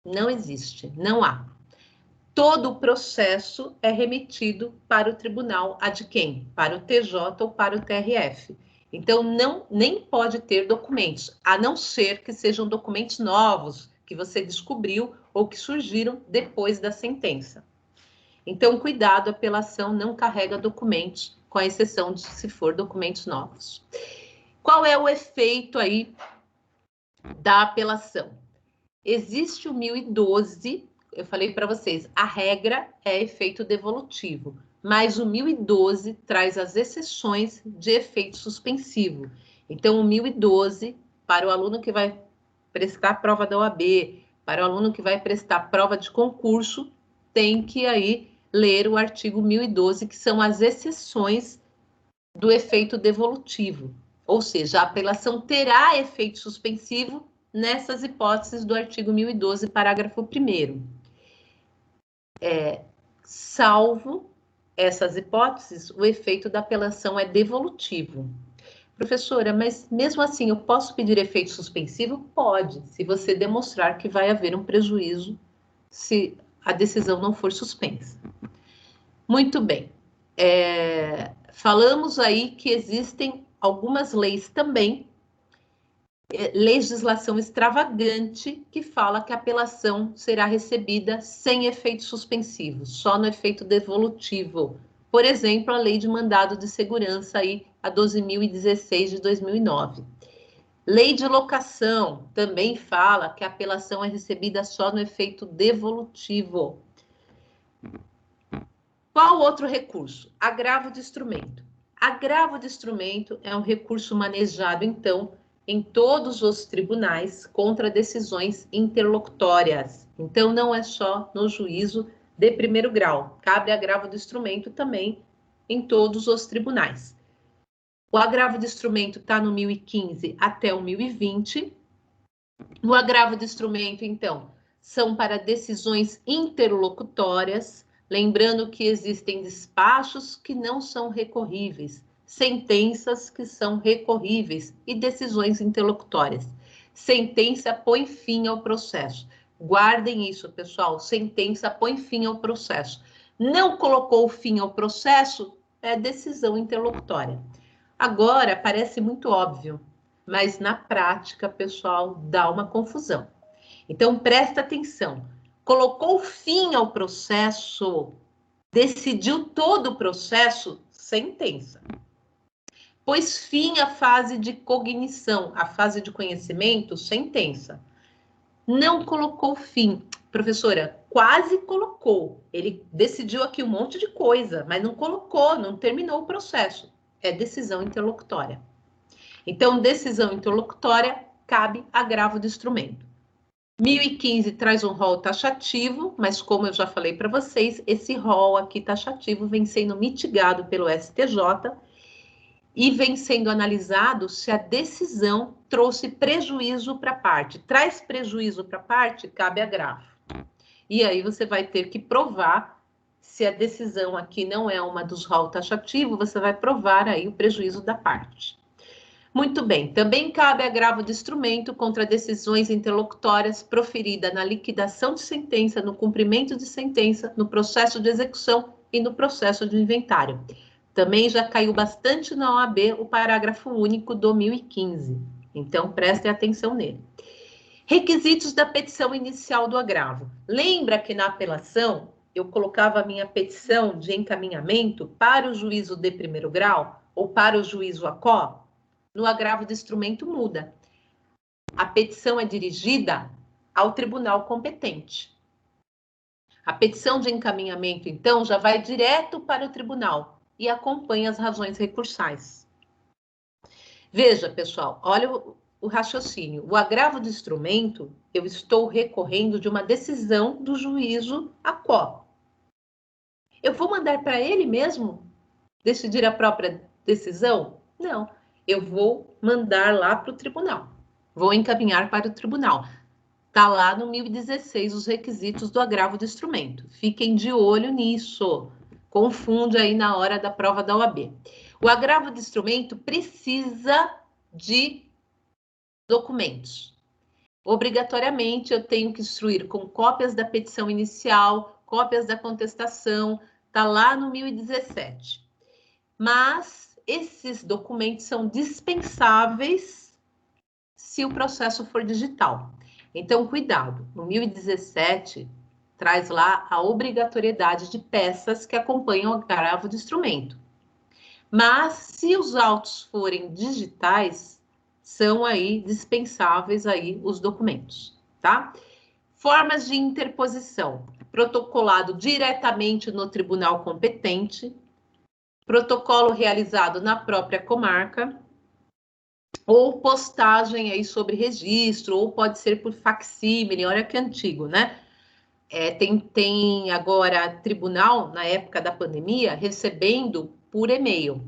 Speaker 2: Não existe, não há. Todo o processo é remetido para o tribunal ad quem? Para o TJ ou para o TRF. Então, nem pode ter documentos, a não ser que sejam documentos novos, que você descobriu ou que surgiram depois da sentença. Então, cuidado, a apelação não carrega documentos, com a exceção de se for documentos novos. Qual é o efeito aí da apelação? Existe o 1012, eu falei para vocês, a regra é efeito devolutivo. Mas o 1012 traz as exceções de efeito suspensivo. Então, o 1012, para o aluno que vai prestar a prova da OAB, para o aluno que vai prestar prova de concurso, tem que aí ler o artigo 1012, que são as exceções do efeito devolutivo. Ou seja, a apelação terá efeito suspensivo nessas hipóteses do artigo 1012, parágrafo 1º. Salvo essas hipóteses, o efeito da apelação é devolutivo. Professora, mas mesmo assim eu posso pedir efeito suspensivo? Pode, se você demonstrar que vai haver um prejuízo se a decisão não for suspensa. Muito bem. Falamos aí que existem algumas leis também, legislação extravagante, que fala que a apelação será recebida sem efeito suspensivo, só no efeito devolutivo. Por exemplo, a Lei de Mandado de Segurança, aí, a 12.016 de 2009. Lei de Locação também fala que a apelação é recebida só no efeito devolutivo. Qual outro recurso? Agravo de instrumento. Agravo de instrumento é um recurso manejado, então, em todos os tribunais contra decisões interlocutórias. Então, não é só no juízo de primeiro grau. Cabe agravo de instrumento também em todos os tribunais. O agravo de instrumento está no 1015 até o 1020. No agravo de instrumento, então, são para decisões interlocutórias, lembrando que existem despachos que não são recorríveis, sentenças que são recorríveis e decisões interlocutórias. Sentença põe fim ao processo. Guardem isso, pessoal. Sentença põe fim ao processo. Não colocou fim ao processo, é decisão interlocutória. Agora, parece muito óbvio, mas na prática, pessoal, dá uma confusão. Então, presta atenção. Colocou fim ao processo, decidiu todo o processo, sentença. Pôs fim à fase de cognição, a fase de conhecimento, sentença. Não colocou fim. Professora, quase colocou. Ele decidiu aqui um monte de coisa, mas não colocou, não terminou o processo. É decisão interlocutória. Então, decisão interlocutória cabe agravo do instrumento. 1015 traz um rol taxativo, mas como eu já falei para vocês, esse rol aqui taxativo vem sendo mitigado pelo STJ e vem sendo analisado se a decisão trouxe prejuízo para a parte. Traz prejuízo para a parte, cabe agravo. E aí você vai ter que provar, se a decisão aqui não é uma dos rol taxativo, você vai provar aí o prejuízo da parte. Muito bem, também cabe agravo de instrumento contra decisões interlocutórias proferida na liquidação de sentença, no cumprimento de sentença, no processo de execução e no processo de inventário. Também já caiu bastante na OAB o parágrafo único do 1015. Então, prestem atenção nele. Requisitos da petição inicial do agravo. Lembra que na apelação eu colocava a minha petição de encaminhamento para o juízo de primeiro grau ou para o juízo ACO? No agravo de instrumento muda. A petição é dirigida ao tribunal competente. A petição de encaminhamento, então, já vai direto para o tribunal e acompanha as razões recursais. Veja, pessoal, olha o raciocínio. O agravo de instrumento, eu estou recorrendo de uma decisão do juízo ACO. Eu vou mandar para ele mesmo decidir a própria decisão? Não. Eu vou mandar lá para o tribunal. Vou encaminhar para o tribunal. Está lá no 1016 os requisitos do agravo de instrumento. Fiquem de olho nisso. Confunde aí na hora da prova da OAB. O agravo de instrumento precisa de documentos. Obrigatoriamente, eu tenho que instruir com cópias da petição inicial, cópias da contestação. Está lá no 1017. Mas esses documentos são dispensáveis se o processo for digital. Então, cuidado. No 1017, traz lá a obrigatoriedade de peças que acompanham o agravo de instrumento. Mas, se os autos forem digitais, são aí dispensáveis aí os documentos, tá? Formas de interposição. Protocolado diretamente no tribunal competente, protocolo realizado na própria comarca, ou postagem aí sobre registro, ou pode ser por facsímile, olha que antigo, né? Tem agora tribunal, na época da pandemia, recebendo por e-mail,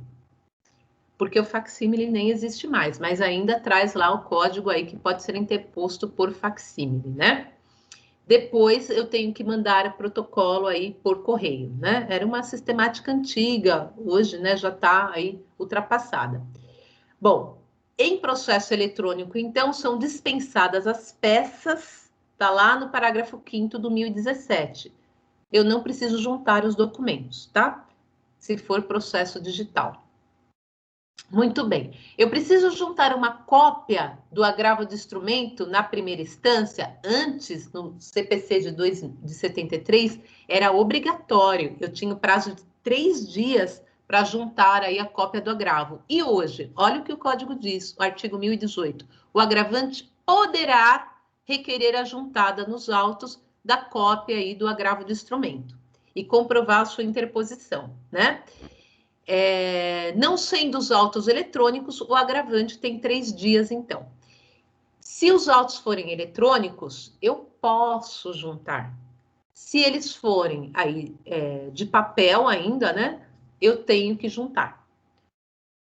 Speaker 2: porque o facsímile nem existe mais, mas ainda traz lá o código aí que pode ser interposto por facsímile, né? Depois eu tenho que mandar o protocolo aí por correio, né? Era uma sistemática antiga, hoje, né, já está aí ultrapassada. Bom, em processo eletrônico, então, são dispensadas as peças, está lá no parágrafo 5º do 1017. Eu não preciso juntar os documentos, tá? Se for processo digital. Muito bem. Eu preciso juntar uma cópia do agravo de instrumento na primeira instância. Antes, no CPC de 73, era obrigatório. Eu tinha o prazo de 3 dias para juntar aí a cópia do agravo. E hoje, olha o que o código diz, o artigo 1018. O agravante poderá requerer a juntada nos autos da cópia aí do agravo de instrumento e comprovar a sua interposição, né? Não sendo os autos eletrônicos, o agravante tem 3 dias, então. Se os autos forem eletrônicos, eu posso juntar. Se eles forem aí de papel ainda, né, eu tenho que juntar.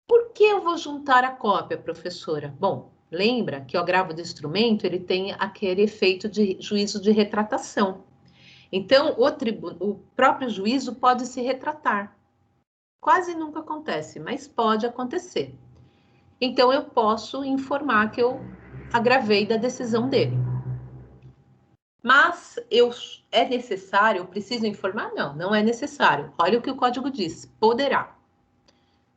Speaker 2: Por que eu vou juntar a cópia, professora? Bom, lembra que o agravo do instrumento, ele tem aquele efeito de juízo de retratação. Então, o próprio juízo pode se retratar. Quase nunca acontece, mas pode acontecer. Então, eu posso informar que eu agravei da decisão dele. Mas é necessário, eu preciso informar? Não, não é necessário. Olha o que o código diz, poderá.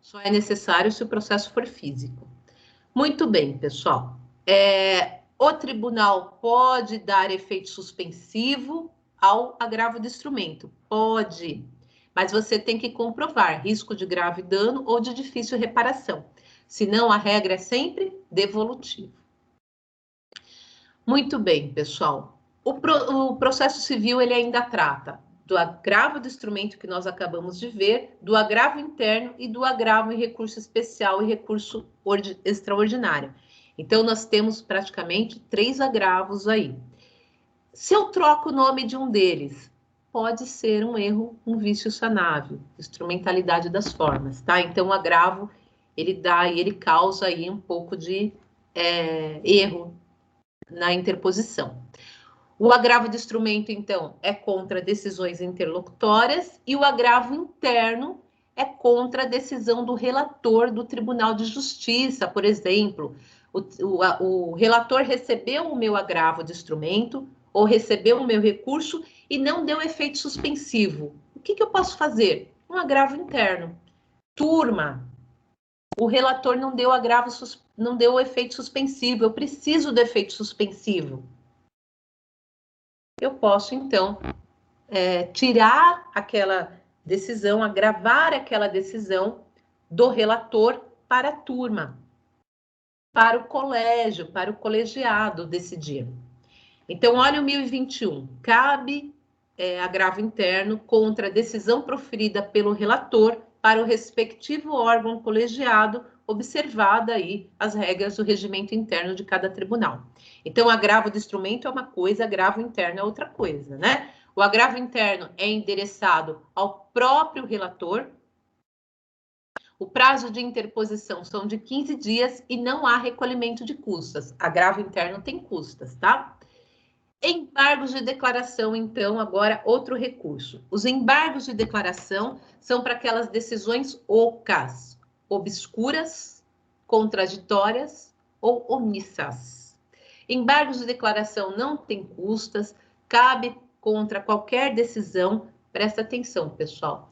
Speaker 2: Só é necessário se o processo for físico. Muito bem, pessoal. O tribunal pode dar efeito suspensivo ao agravo do instrumento? Pode. Mas você tem que comprovar risco de grave dano ou de difícil reparação. Senão, a regra é sempre devolutiva. Muito bem, pessoal. O processo civil, ele ainda trata do agravo do instrumento que nós acabamos de ver, do agravo interno e do agravo em recurso especial e recurso extraordinário. Então, nós temos praticamente 3 agravos aí. Se eu troco o nome de um deles, pode ser um erro, um vício sanável, instrumentalidade das formas, tá? Então, o agravo, ele causa aí um pouco de erro na interposição. O agravo de instrumento, então, é contra decisões interlocutórias e o agravo interno é contra a decisão do relator do Tribunal de Justiça, por exemplo. O relator recebeu o meu agravo de instrumento ou recebeu o meu recurso e não deu efeito suspensivo. O que eu posso fazer? Um agravo interno. Turma, o relator não deu não deu o efeito suspensivo, eu preciso do efeito suspensivo. Eu posso, então, tirar aquela decisão, agravar aquela decisão do relator para a turma, para o colégio, para o colegiado decidir. Então, olha o 1021. Cabe agravo interno contra a decisão proferida pelo relator para o respectivo órgão colegiado, observada aí as regras do regimento interno de cada tribunal. Então, agravo do instrumento é uma coisa, agravo interno é outra coisa, né? O agravo interno é endereçado ao próprio relator. O prazo de interposição são de 15 dias e não há recolhimento de custas. Agravo interno tem custas, tá? Embargos de declaração, então, agora outro recurso. Os embargos de declaração são para aquelas decisões ocas, obscuras, contraditórias ou omissas. Embargos de declaração não tem custas, cabe contra qualquer decisão. Presta atenção, pessoal.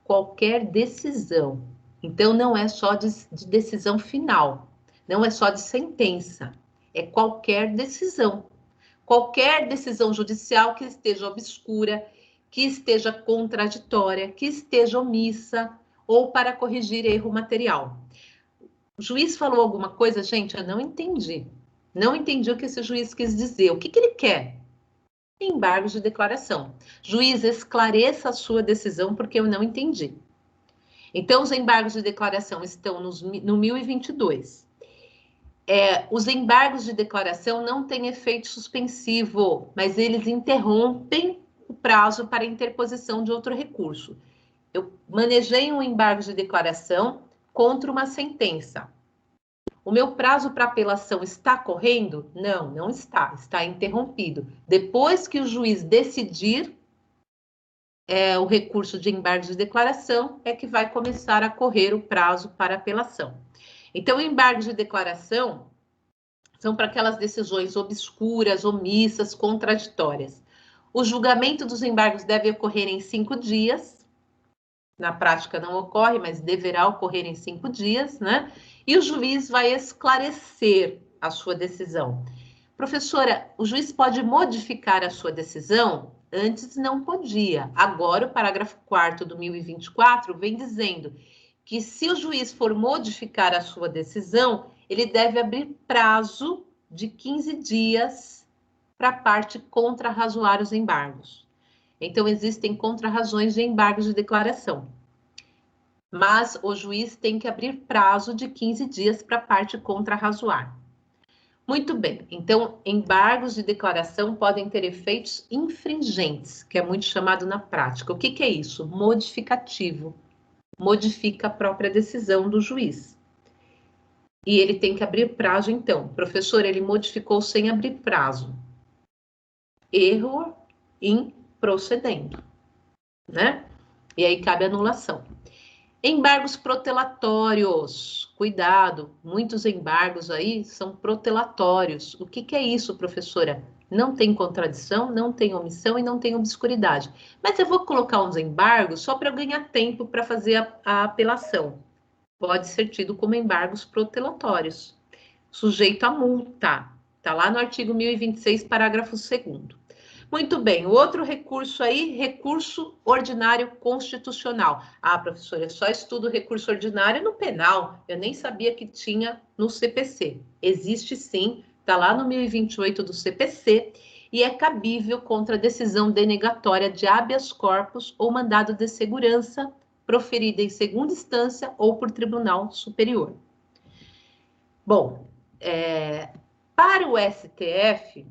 Speaker 2: Qualquer decisão. Então, não é só de decisão final, não é só de sentença, é qualquer decisão. Qualquer decisão judicial que esteja obscura, que esteja contraditória, que esteja omissa ou para corrigir erro material. O juiz falou alguma coisa, gente, eu não entendi. Não entendi o que esse juiz quis dizer. O que ele quer? Embargos de declaração. Juiz, esclareça a sua decisão porque eu não entendi. Então, os embargos de declaração estão no 1022. Os embargos de declaração não têm efeito suspensivo, mas eles interrompem o prazo para interposição de outro recurso. Eu manejei um embargo de declaração contra uma sentença. O meu prazo para apelação está correndo? Não, não está. Está interrompido. Depois que o juiz decidir o recurso de embargo de declaração, é que vai começar a correr o prazo para apelação. Então, embargos de declaração são para aquelas decisões obscuras, omissas, contraditórias. O julgamento dos embargos deve ocorrer em 5 dias. Na prática não ocorre, mas deverá ocorrer em 5 dias, né? E o juiz vai esclarecer a sua decisão. Professora, o juiz pode modificar a sua decisão? Antes não podia. Agora, o parágrafo 4º do 1024 vem dizendo que se o juiz for modificar a sua decisão, ele deve abrir prazo de 15 dias para a parte contra-razoar os embargos. Então, existem contra-razões de embargos de declaração. Mas o juiz tem que abrir prazo de 15 dias para a parte contra-razoar. Muito bem, então, embargos de declaração podem ter efeitos infringentes, que é muito chamado na prática. O que é isso? Modificativo. Modifica a própria decisão do juiz. E ele tem que abrir prazo, então. Professor, ele modificou sem abrir prazo. Erro improcedendo, né? E aí cabe anulação. Embargos protelatórios. Cuidado, muitos embargos aí são protelatórios. O que é isso, professora? Não tem contradição, não tem omissão e não tem obscuridade. Mas eu vou colocar uns embargos só para eu ganhar tempo para fazer a apelação. Pode ser tido como embargos protelatórios. Sujeito a multa. Está lá no artigo 1026, parágrafo 2º. Muito bem, o outro recurso aí, recurso ordinário constitucional. Ah, professora, eu só estudo recurso ordinário no penal, eu nem sabia que tinha no CPC. Existe sim, está lá no 1028 do CPC, e é cabível contra decisão denegatória de habeas corpus ou mandado de segurança, proferida em segunda instância ou por tribunal superior. Bom, para o STF,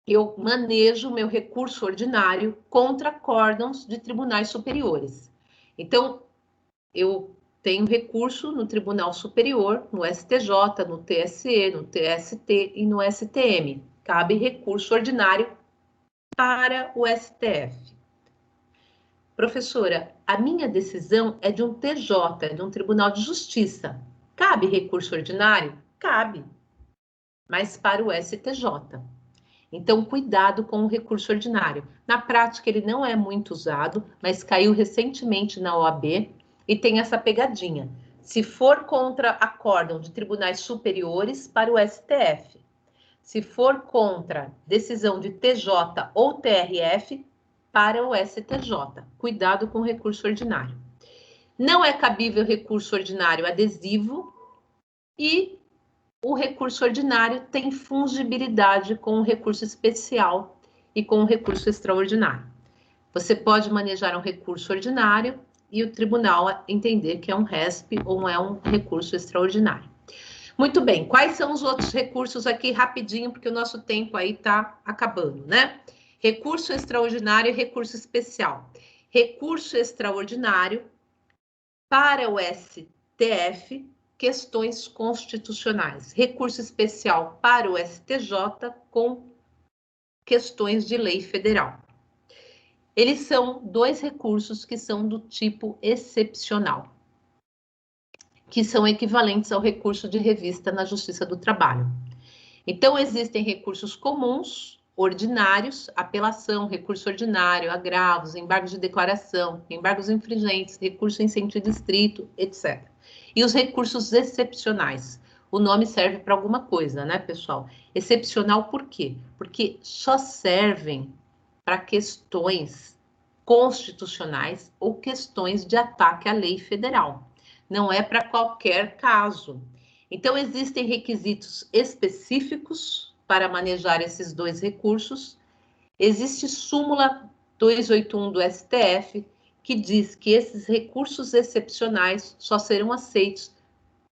Speaker 2: eu manejo meu recurso ordinário contra acórdãos de tribunais superiores. Então, eu tenho recurso no Tribunal Superior, no STJ, no TSE, no TST e no STM. Cabe recurso ordinário para o STF. Professora, a minha decisão é de um TJ, é de um Tribunal de Justiça. Cabe recurso ordinário? Cabe, mas para o STJ. Então, cuidado com o recurso ordinário. Na prática, ele não é muito usado, mas caiu recentemente na OAB e tem essa pegadinha. Se for contra acórdão de tribunais superiores, para o STF. Se for contra decisão de TJ ou TRF, para o STJ. Cuidado com o recurso ordinário. Não é cabível recurso ordinário adesivo e o recurso ordinário tem fungibilidade com o recurso especial e com o recurso extraordinário. Você pode manejar um recurso ordinário e o tribunal entender que é um RESP ou é um recurso extraordinário. Muito bem, quais são os outros recursos aqui rapidinho, porque o nosso tempo aí está acabando, né? Recurso extraordinário e recurso especial. Recurso extraordinário para o STF, questões constitucionais. Recurso especial para o STJ com questões de lei federal. Eles são dois recursos que são do tipo excepcional, que são equivalentes ao recurso de revista na Justiça do Trabalho. Então, existem recursos comuns, ordinários, apelação, recurso ordinário, agravos, embargos de declaração, embargos infringentes, recurso em sentido estrito, etc. E os recursos excepcionais. O nome serve para alguma coisa, né, pessoal? Excepcional por quê? Porque só servem para questões constitucionais ou questões de ataque à lei federal. Não é para qualquer caso. Então, existem requisitos específicos para manejar esses dois recursos. Existe súmula 281 do STF, que diz que esses recursos excepcionais só serão aceitos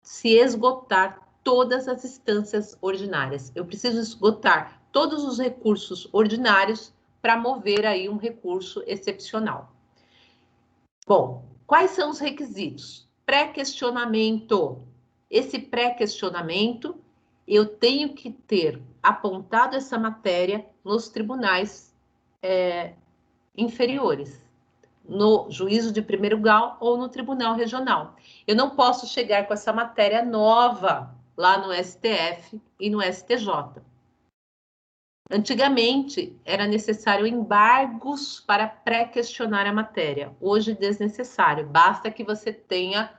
Speaker 2: se esgotar todas as instâncias ordinárias. Eu preciso esgotar todos os recursos ordinários para mover aí um recurso excepcional. Bom, quais são os requisitos? Pré-questionamento. Esse pré-questionamento, eu tenho que ter apontado essa matéria nos tribunais inferiores, no juízo de primeiro grau ou no tribunal regional. Eu não posso chegar com essa matéria nova lá no STF e no STJ. Antigamente, era necessário embargos para pré-questionar a matéria. Hoje, desnecessário. Basta que você tenha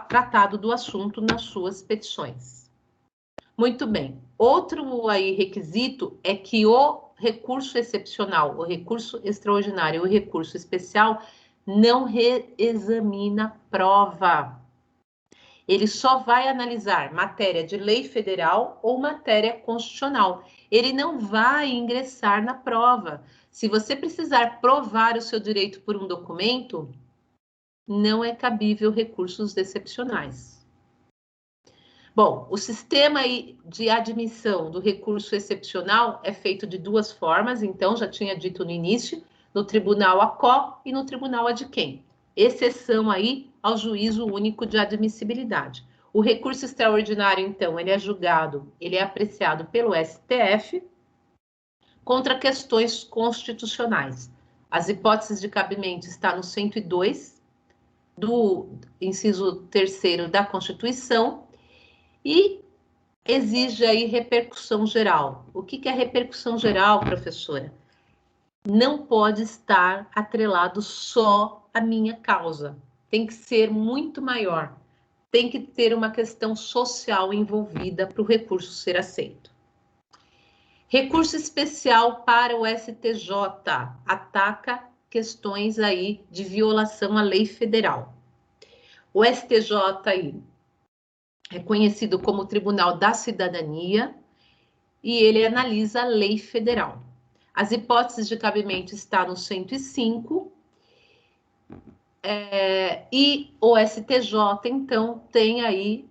Speaker 2: tratado do assunto nas suas petições. Muito bem. Outro aí requisito é que o recurso excepcional, o recurso extraordinário, o recurso especial não reexamina prova. Ele só vai analisar matéria de lei federal ou matéria constitucional. Ele não vai ingressar na prova. Se você precisar provar o seu direito por um documento, não é cabível recursos excepcionais. Bom, o sistema de admissão do recurso excepcional é feito de duas formas, então, já tinha dito no início, no tribunal ACO e no tribunal ADQUEM. Exceção aí ao juízo único de admissibilidade. O recurso extraordinário, então, ele é julgado, ele é apreciado pelo STF contra questões constitucionais. As hipóteses de cabimento estão no 102 do inciso 3º da Constituição e exige aí repercussão geral. O que é repercussão geral, professora? Não pode estar atrelado só à minha causa. Tem que ser muito maior. Tem que ter uma questão social envolvida para o recurso ser aceito. Recurso especial para o STJ. Ataca questões aí de violação à lei federal. O STJ aí é conhecido como Tribunal da Cidadania e ele analisa a lei federal. As hipóteses de cabimento estão no 105 e o STJ, então, tem aí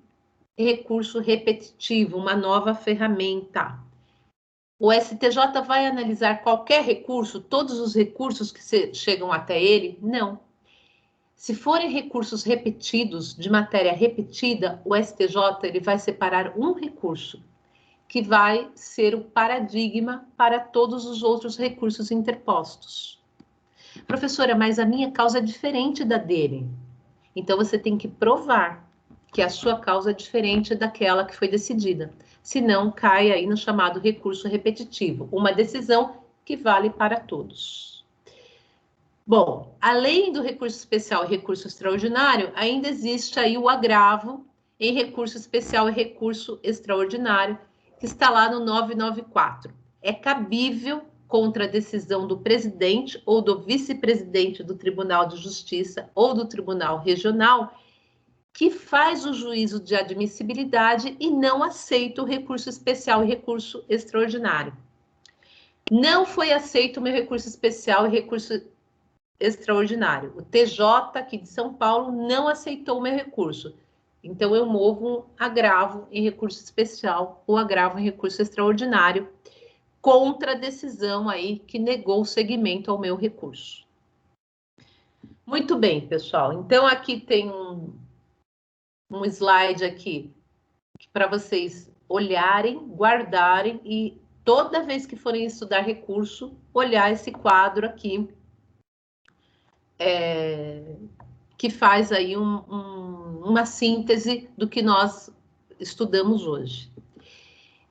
Speaker 2: recurso repetitivo, uma nova ferramenta. O STJ vai analisar qualquer recurso, todos os recursos que chegam até ele? Não. Se forem recursos repetidos, de matéria repetida, o STJ ele vai separar um recurso, que vai ser o paradigma para todos os outros recursos interpostos. Professora, mas a minha causa é diferente da dele. Então, você tem que provar que a sua causa é diferente daquela que foi decidida. Senão, cai aí no chamado recurso repetitivo, uma decisão que vale para todos. Bom, além do recurso especial e recurso extraordinário, ainda existe aí o agravo em recurso especial e recurso extraordinário, que está lá no 994. É cabível contra a decisão do presidente ou do vice-presidente do Tribunal de Justiça ou do Tribunal Regional, que faz o juízo de admissibilidade e não aceita o recurso especial e recurso extraordinário. Não foi aceito o meu recurso especial e recurso extraordinário. O TJ aqui de São Paulo não aceitou o meu recurso. Então, eu movo um agravo em recurso especial ou agravo em recurso extraordinário contra a decisão aí que negou o seguimento ao meu recurso. Muito bem, pessoal. Então, aqui tem um slide aqui para vocês olharem, guardarem e toda vez que forem estudar recurso, olhar esse quadro aqui, que faz aí uma síntese do que nós estudamos hoje.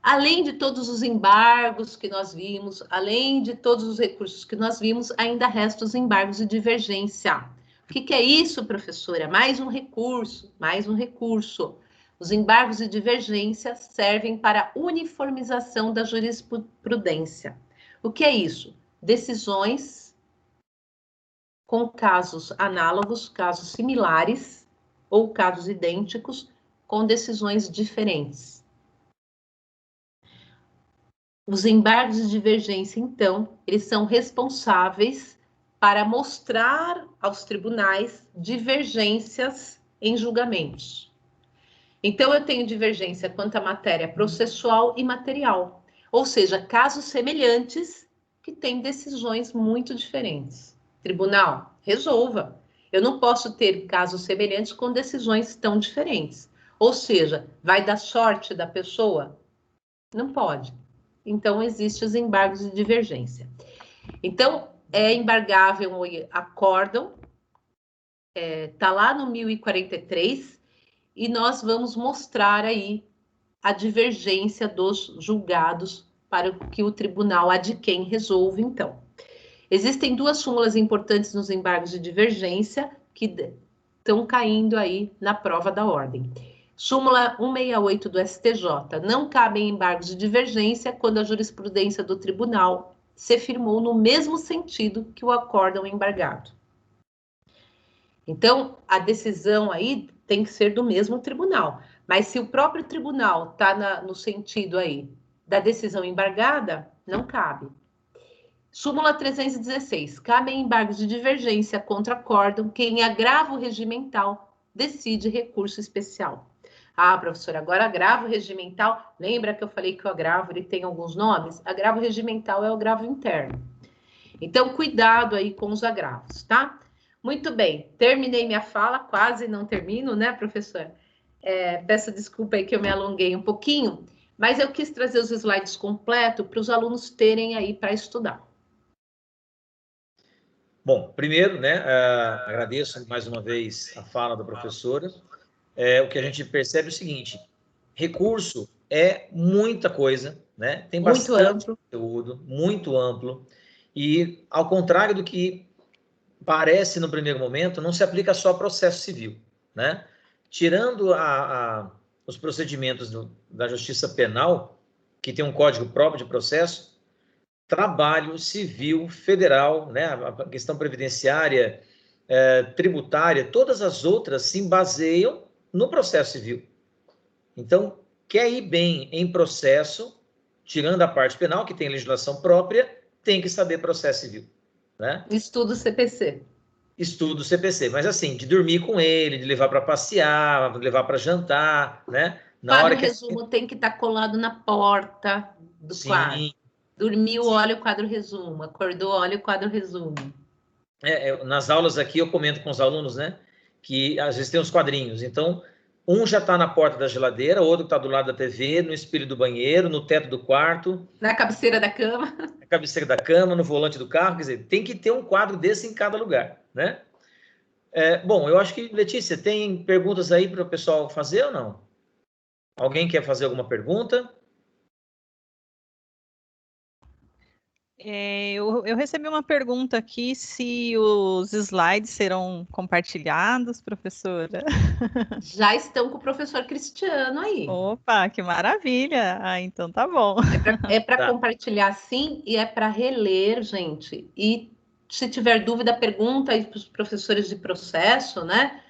Speaker 2: Além de todos os embargos que nós vimos, além de todos os recursos que nós vimos, ainda restam os embargos de divergência. O que é isso, professora? Mais um recurso, mais um recurso. Os embargos de divergência servem para uniformização da jurisprudência. O que é isso? Decisões com casos análogos, casos similares ou casos idênticos com decisões diferentes. Os embargos de divergência, então, eles são responsáveis para mostrar aos tribunais divergências em julgamentos. Então, eu tenho divergência quanto à matéria processual e material, ou seja, casos semelhantes que têm decisões muito diferentes. Tribunal, resolva. Eu não posso ter casos semelhantes com decisões tão diferentes. Ou seja, vai dar sorte da pessoa? Não pode. Então, existem os embargos de divergência. Então, é embargável o acórdão, está lá no 1043, e nós vamos mostrar aí a divergência dos julgados para que o tribunal adquém resolve, então. Existem duas súmulas importantes nos embargos de divergência que estão caindo aí na prova da ordem. Súmula 168 do STJ. Não cabem embargos de divergência quando a jurisprudência do tribunal se firmou no mesmo sentido que o acórdão embargado. Então, a decisão aí tem que ser do mesmo tribunal. Mas se o próprio tribunal está no sentido aí da decisão embargada, não cabe. Súmula 316. Cabem embargos de divergência contra acórdão que, em agravo regimental, decide recurso especial. Ah, professora, agora agravo regimental, lembra que eu falei que o agravo ele tem alguns nomes? Agravo regimental é o agravo interno. Então, cuidado aí com os agravos, tá? Muito bem, terminei minha fala, quase não termino, né, professora? Peço desculpa aí que eu me alonguei um pouquinho, mas eu quis trazer os slides completos para os alunos terem aí para estudar.
Speaker 1: Bom, primeiro, né, agradeço mais uma vez a fala da professora. O que a gente percebe é o seguinte: recurso é muita coisa, né? Tem
Speaker 2: Muito
Speaker 1: bastante
Speaker 2: amplo.
Speaker 1: conteúdo, muito amplo, e ao contrário do que parece no primeiro momento, não se aplica só ao processo civil, né? Tirando os procedimentos da Justiça Penal, que tem um código próprio de processo, trabalho civil federal, né? A questão previdenciária, tributária, todas as outras se baseiam no processo civil. Então, quer ir bem em processo, tirando a parte penal, que tem legislação própria, tem que saber processo civil, né?
Speaker 2: Estudo CPC.
Speaker 1: Estudo CPC, mas assim, de dormir com ele, de levar para passear, de levar para jantar, né?
Speaker 2: Na hora que resumo tem que estar colado na porta do quadro. Dormiu, olha o quadro resumo. Acordou, olha o quadro resumo.
Speaker 1: Nas aulas aqui eu comento com os alunos, né? Que às vezes tem uns quadrinhos. Então, um já está na porta da geladeira, outro está do lado da TV, no espelho do banheiro, no teto do quarto.
Speaker 2: Na cabeceira da cama.
Speaker 1: Na cabeceira da cama, no volante do carro. Quer dizer, tem que ter um quadro desse em cada lugar, né? Bom, eu acho que, Letícia, tem perguntas aí para o pessoal fazer ou não? Alguém quer fazer alguma pergunta?
Speaker 3: Eu recebi uma pergunta aqui se os slides serão compartilhados, professora.
Speaker 2: Já estão com o professor Cristiano aí.
Speaker 3: Opa, que maravilha! Então tá bom.
Speaker 2: É para compartilhar sim e é para reler, gente. E se tiver dúvida, pergunta aí para os professores de processo, né?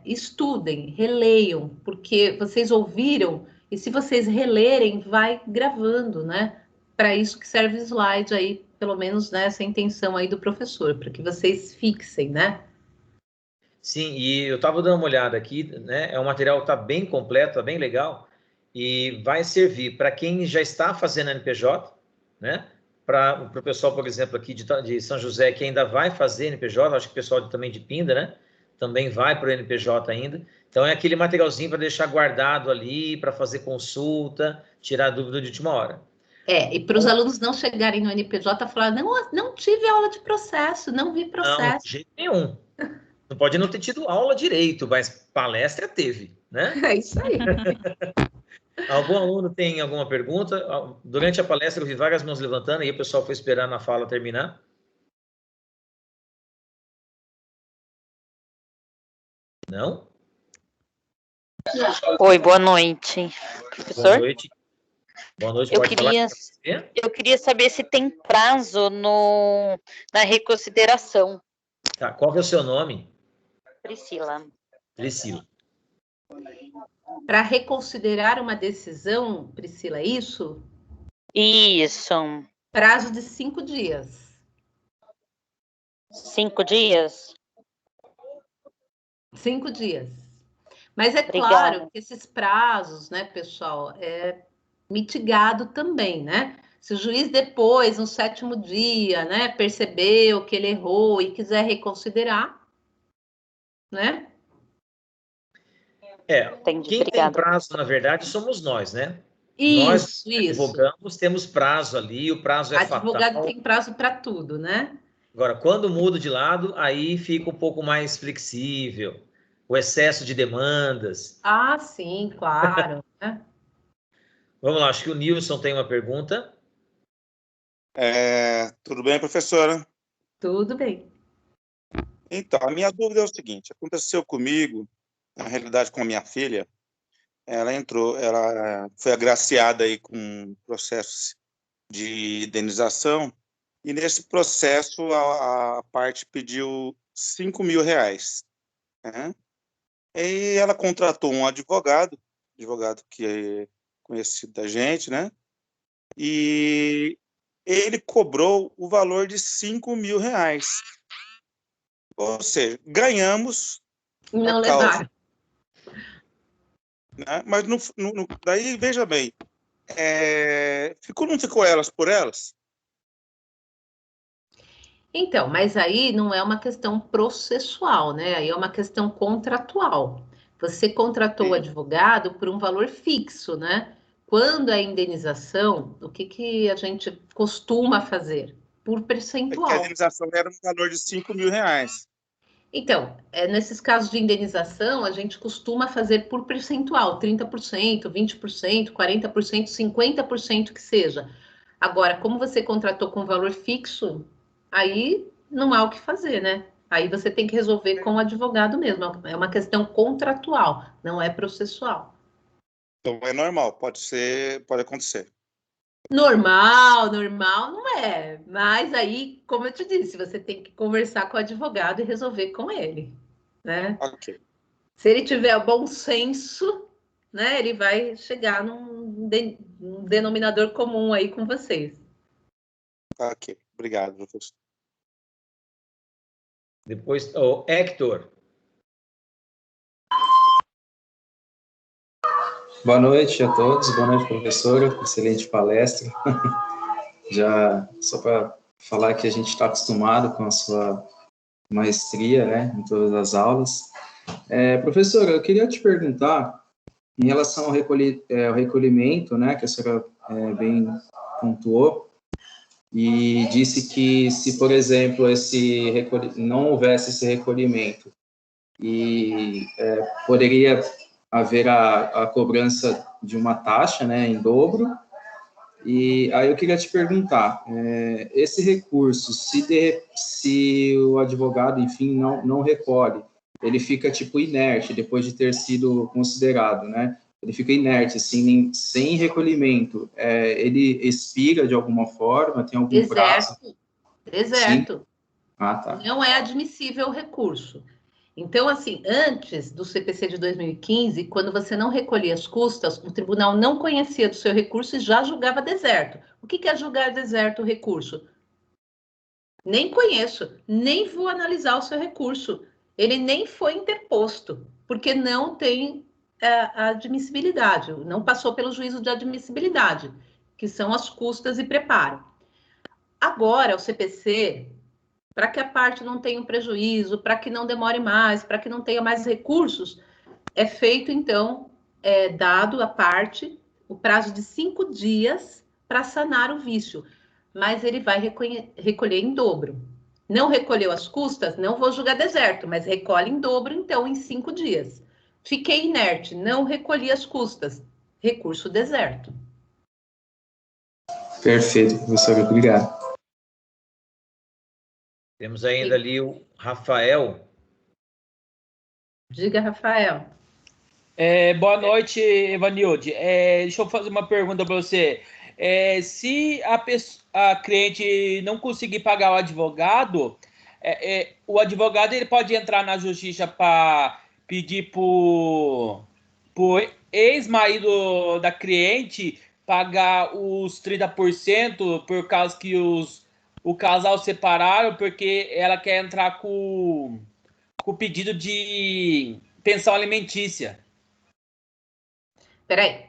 Speaker 2: Estudem, releiam, porque vocês ouviram e se vocês relerem, vai gravando, né? Para isso que serve o slide aí, pelo menos nessa intenção aí do professor, para que vocês fixem, né?
Speaker 1: Sim, e eu estava dando uma olhada aqui, né? O material está bem completo, está bem legal, e vai servir para quem já está fazendo NPJ, né? Para o pessoal, por exemplo, aqui de São José, que ainda vai fazer NPJ, acho que o pessoal também de Pinda, né? Também vai para o NPJ ainda. Então, é aquele materialzinho para deixar guardado ali, para fazer consulta, tirar dúvida de última hora.
Speaker 2: E para os alunos não chegarem no NPJ e falar, não tive aula de processo, não vi processo.
Speaker 1: Não, de jeito nenhum. Não pode não ter tido aula direito, mas palestra teve, né?
Speaker 2: É isso aí.
Speaker 1: Algum aluno tem alguma pergunta? Durante a palestra eu vi várias mãos levantando e o pessoal foi esperando a fala terminar. Não?
Speaker 7: Oi, boa noite, professor.
Speaker 1: Boa noite. Boa noite,
Speaker 7: eu queria saber se tem prazo na reconsideração.
Speaker 1: Tá, qual que é o seu nome?
Speaker 7: Priscila.
Speaker 1: Priscila.
Speaker 2: Para reconsiderar uma decisão, Priscila, é isso?
Speaker 7: Isso.
Speaker 2: Prazo de 5 dias.
Speaker 7: 5 dias?
Speaker 2: 5 dias. Mas é
Speaker 7: Obrigada.
Speaker 2: Claro que esses prazos, né, pessoal, é mitigado também, né? Se o juiz depois, no 7º dia, né, percebeu que ele errou e quiser reconsiderar, né?
Speaker 7: Entendi,
Speaker 1: quem
Speaker 7: obrigada.
Speaker 1: tem prazo, na verdade, somos nós, né?
Speaker 2: Isso,
Speaker 1: nós advogamos, temos prazo ali, o prazo é fatal.
Speaker 2: Advogado tem prazo para tudo, né?
Speaker 1: Agora, quando muda de lado, aí fica um pouco mais flexível, o excesso de demandas.
Speaker 2: Ah, sim, claro. Né?
Speaker 1: Vamos lá, acho que o Nilson tem uma pergunta.
Speaker 8: Tudo bem, professora?
Speaker 2: Tudo bem.
Speaker 8: Então, a minha dúvida é o seguinte, aconteceu comigo, na realidade com a minha filha, ela foi agraciada aí com um processo de indenização, e nesse processo a parte pediu R$5.000, né? E ela contratou um advogado que é conhecido da gente, né? E ele cobrou o valor de R$5.000. Ou seja, ganhamos
Speaker 2: não levar.
Speaker 8: Né? Mas daí, veja bem, não ficou elas por elas?
Speaker 2: Então, mas aí não é uma questão processual, né? Aí é uma questão contratual. Você contratou o advogado por um valor fixo, né? Quando é indenização, o que a gente costuma fazer? Por percentual.
Speaker 8: A indenização era um valor de R$ 5.000.
Speaker 2: Então, nesses casos de indenização, a gente costuma fazer por percentual, 30%, 20%, 40%, 50% que seja. Agora, como você contratou com valor fixo, aí não há o que fazer, né? Aí você tem que resolver com o advogado mesmo. É uma questão contratual, não é processual.
Speaker 8: Então é normal, pode acontecer.
Speaker 2: Normal não é. Mas aí, como eu te disse, você tem que conversar com o advogado e resolver com ele, né?
Speaker 8: Ok.
Speaker 2: Se ele tiver bom senso, né, ele vai chegar num denominador comum aí com vocês.
Speaker 8: Ok, obrigado, professor.
Speaker 1: Depois, o Hector.
Speaker 9: Boa noite a todos, boa noite, professora, excelente palestra. Já, só para falar que a gente está acostumado com a sua maestria, né, em todas as aulas. Professora, eu queria te perguntar, em relação ao recolhimento, né, que a senhora bem pontuou, e disse que se, por exemplo, não houvesse esse recolhimento, e poderia haver a cobrança de uma taxa, né, em dobro. E aí eu queria te perguntar, esse recurso, se o advogado, enfim, não recolhe, ele fica, tipo, inerte depois de ter sido considerado, né? Ele fica inerte, assim, sem recolhimento. Ele expira de alguma forma? Tem algum prazo?
Speaker 2: Deserto.
Speaker 9: Sim? Ah, tá.
Speaker 2: Não é admissível o recurso. Então, assim, antes do CPC de 2015, quando você não recolhia as custas, o tribunal não conhecia do seu recurso e já julgava deserto. O que é julgar deserto o recurso? Nem conheço, nem vou analisar o seu recurso. Ele nem foi interposto, porque não tem a admissibilidade, não passou pelo juízo de admissibilidade, que são as custas e preparo. Agora, o CPC, para que a parte não tenha um prejuízo, para que não demore mais, para que não tenha mais recursos, é feito, então, dado à parte o prazo de 5 dias para sanar o vício, mas ele vai recolher em dobro. Não recolheu as custas, não vou julgar deserto, mas recolhe em dobro, então, em 5 dias. Fiquei inerte, não recolhi as custas, recurso deserto.
Speaker 9: Perfeito, professor, obrigado.
Speaker 1: Temos ainda ali o Rafael.
Speaker 2: Diga, Rafael.
Speaker 10: Boa noite, Evanilde. Deixa eu fazer uma pergunta para você. Se a cliente não conseguir pagar o advogado ele pode entrar na justiça para pedir pro ex-marido da cliente pagar os 30% por causa que o casal separaram, porque ela quer entrar com o pedido de pensão alimentícia.
Speaker 2: Peraí,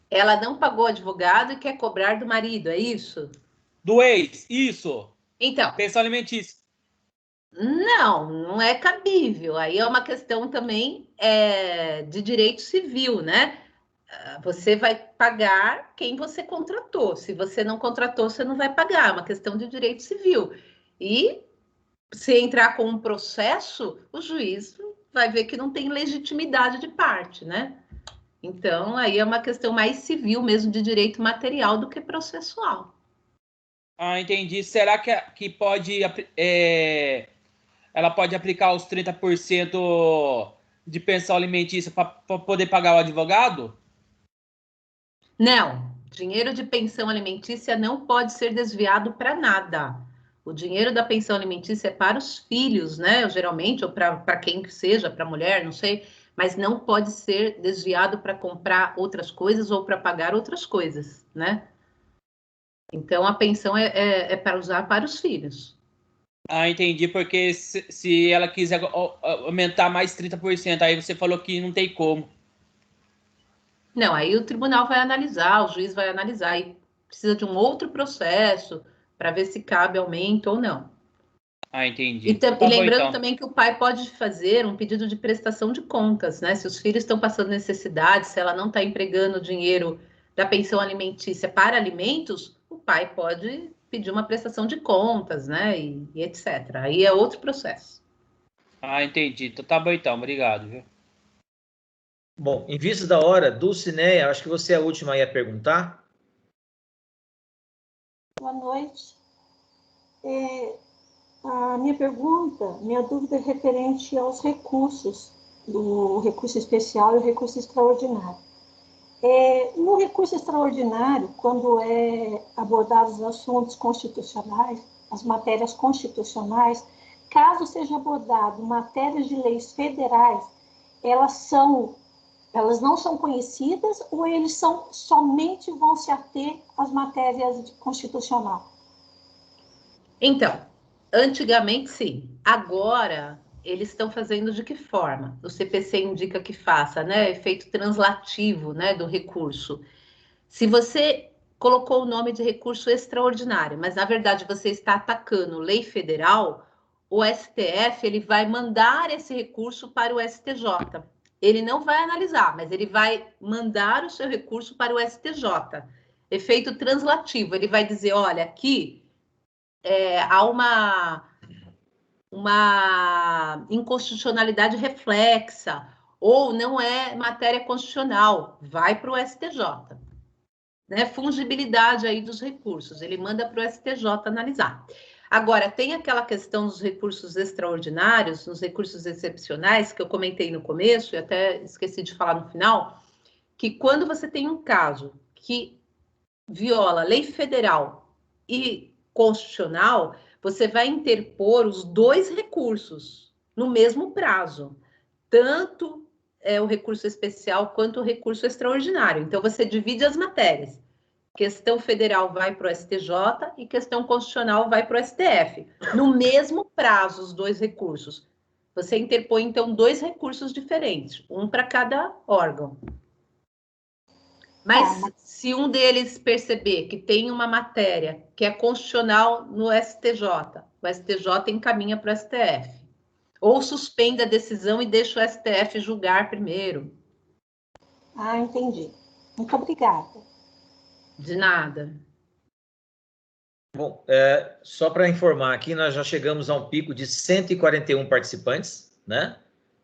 Speaker 2: ela não pagou o advogado e quer cobrar do marido, é isso?
Speaker 10: Do ex, isso.
Speaker 2: Então.
Speaker 10: Pensão alimentícia.
Speaker 2: Não é cabível. Aí é uma questão também de direito civil, né? Você vai pagar quem você contratou. Se você não contratou, você não vai pagar. É uma questão de direito civil. E se entrar com um processo, o juiz vai ver que não tem legitimidade de parte, né? Então, aí é uma questão mais civil mesmo, de direito material, do que processual.
Speaker 10: Ah, entendi. Será que pode... ela pode aplicar os 30% de pensão alimentícia para poder pagar o advogado?
Speaker 2: Não. Dinheiro de pensão alimentícia não pode ser desviado para nada. O dinheiro da pensão alimentícia é para os filhos, né? Geralmente, ou para quem que seja, para a mulher, não sei, mas não pode ser desviado para comprar outras coisas ou para pagar outras coisas, né? Então, a pensão é para usar para os filhos.
Speaker 10: Ah, entendi, porque se ela quiser aumentar mais 30%, aí você falou que não tem como.
Speaker 2: Não, aí o tribunal vai analisar, o juiz vai analisar, e precisa de um outro processo para ver se cabe aumento ou não.
Speaker 10: Ah, entendi.
Speaker 2: E
Speaker 10: Tá bom,
Speaker 2: lembrando
Speaker 10: então.
Speaker 2: também que o pai pode fazer um pedido de prestação de contas, né? Se os filhos estão passando necessidade, se ela não está empregando dinheiro da pensão alimentícia para alimentos, o pai pode pedir uma prestação de contas, né? E etc. Aí é outro processo.
Speaker 10: Ah, entendi. Então, tá bom, então. Obrigado, viu?
Speaker 1: Bom, em vista da hora, Dulcineia, acho que você é a última aí a perguntar.
Speaker 4: Boa noite. A minha dúvida é referente aos recursos, do recurso especial e o recurso extraordinário. No recurso extraordinário, quando abordados os assuntos constitucionais, as matérias constitucionais, caso seja abordado matérias de leis federais, elas não são conhecidas ou eles somente vão se ater às matérias constitucionais?
Speaker 2: Então, antigamente sim. Agora, eles estão fazendo de que forma? O CPC indica que faça, né? Efeito translativo, né, do recurso. Se você colocou o nome de recurso extraordinário, mas na verdade você está atacando lei federal, o STF ele vai mandar esse recurso para o STJ. Ele não vai analisar, mas ele vai mandar o seu recurso para o STJ. Efeito translativo, ele vai dizer, olha, aqui há uma inconstitucionalidade reflexa, ou não é matéria constitucional, vai para o STJ. Né? Fungibilidade aí dos recursos, ele manda para o STJ analisar. Agora, tem aquela questão dos recursos extraordinários, nos recursos excepcionais, que eu comentei no começo, e até esqueci de falar no final, que quando você tem um caso que viola lei federal e constitucional, você vai interpor os dois recursos no mesmo prazo, tanto o recurso especial quanto o recurso extraordinário. Então, você divide as matérias. Questão federal vai para o STJ e questão constitucional vai para o STF. No mesmo prazo, os dois recursos. Você interpõe, então, dois recursos diferentes, um para cada órgão. Mas se um deles perceber que tem uma matéria que é constitucional no STJ, o STJ encaminha para o STF. Ou suspende a decisão e deixa o STF julgar primeiro.
Speaker 4: Ah, entendi. Muito obrigada.
Speaker 2: De nada.
Speaker 1: Bom, só para informar aqui, nós já chegamos a um pico de 141 participantes, né?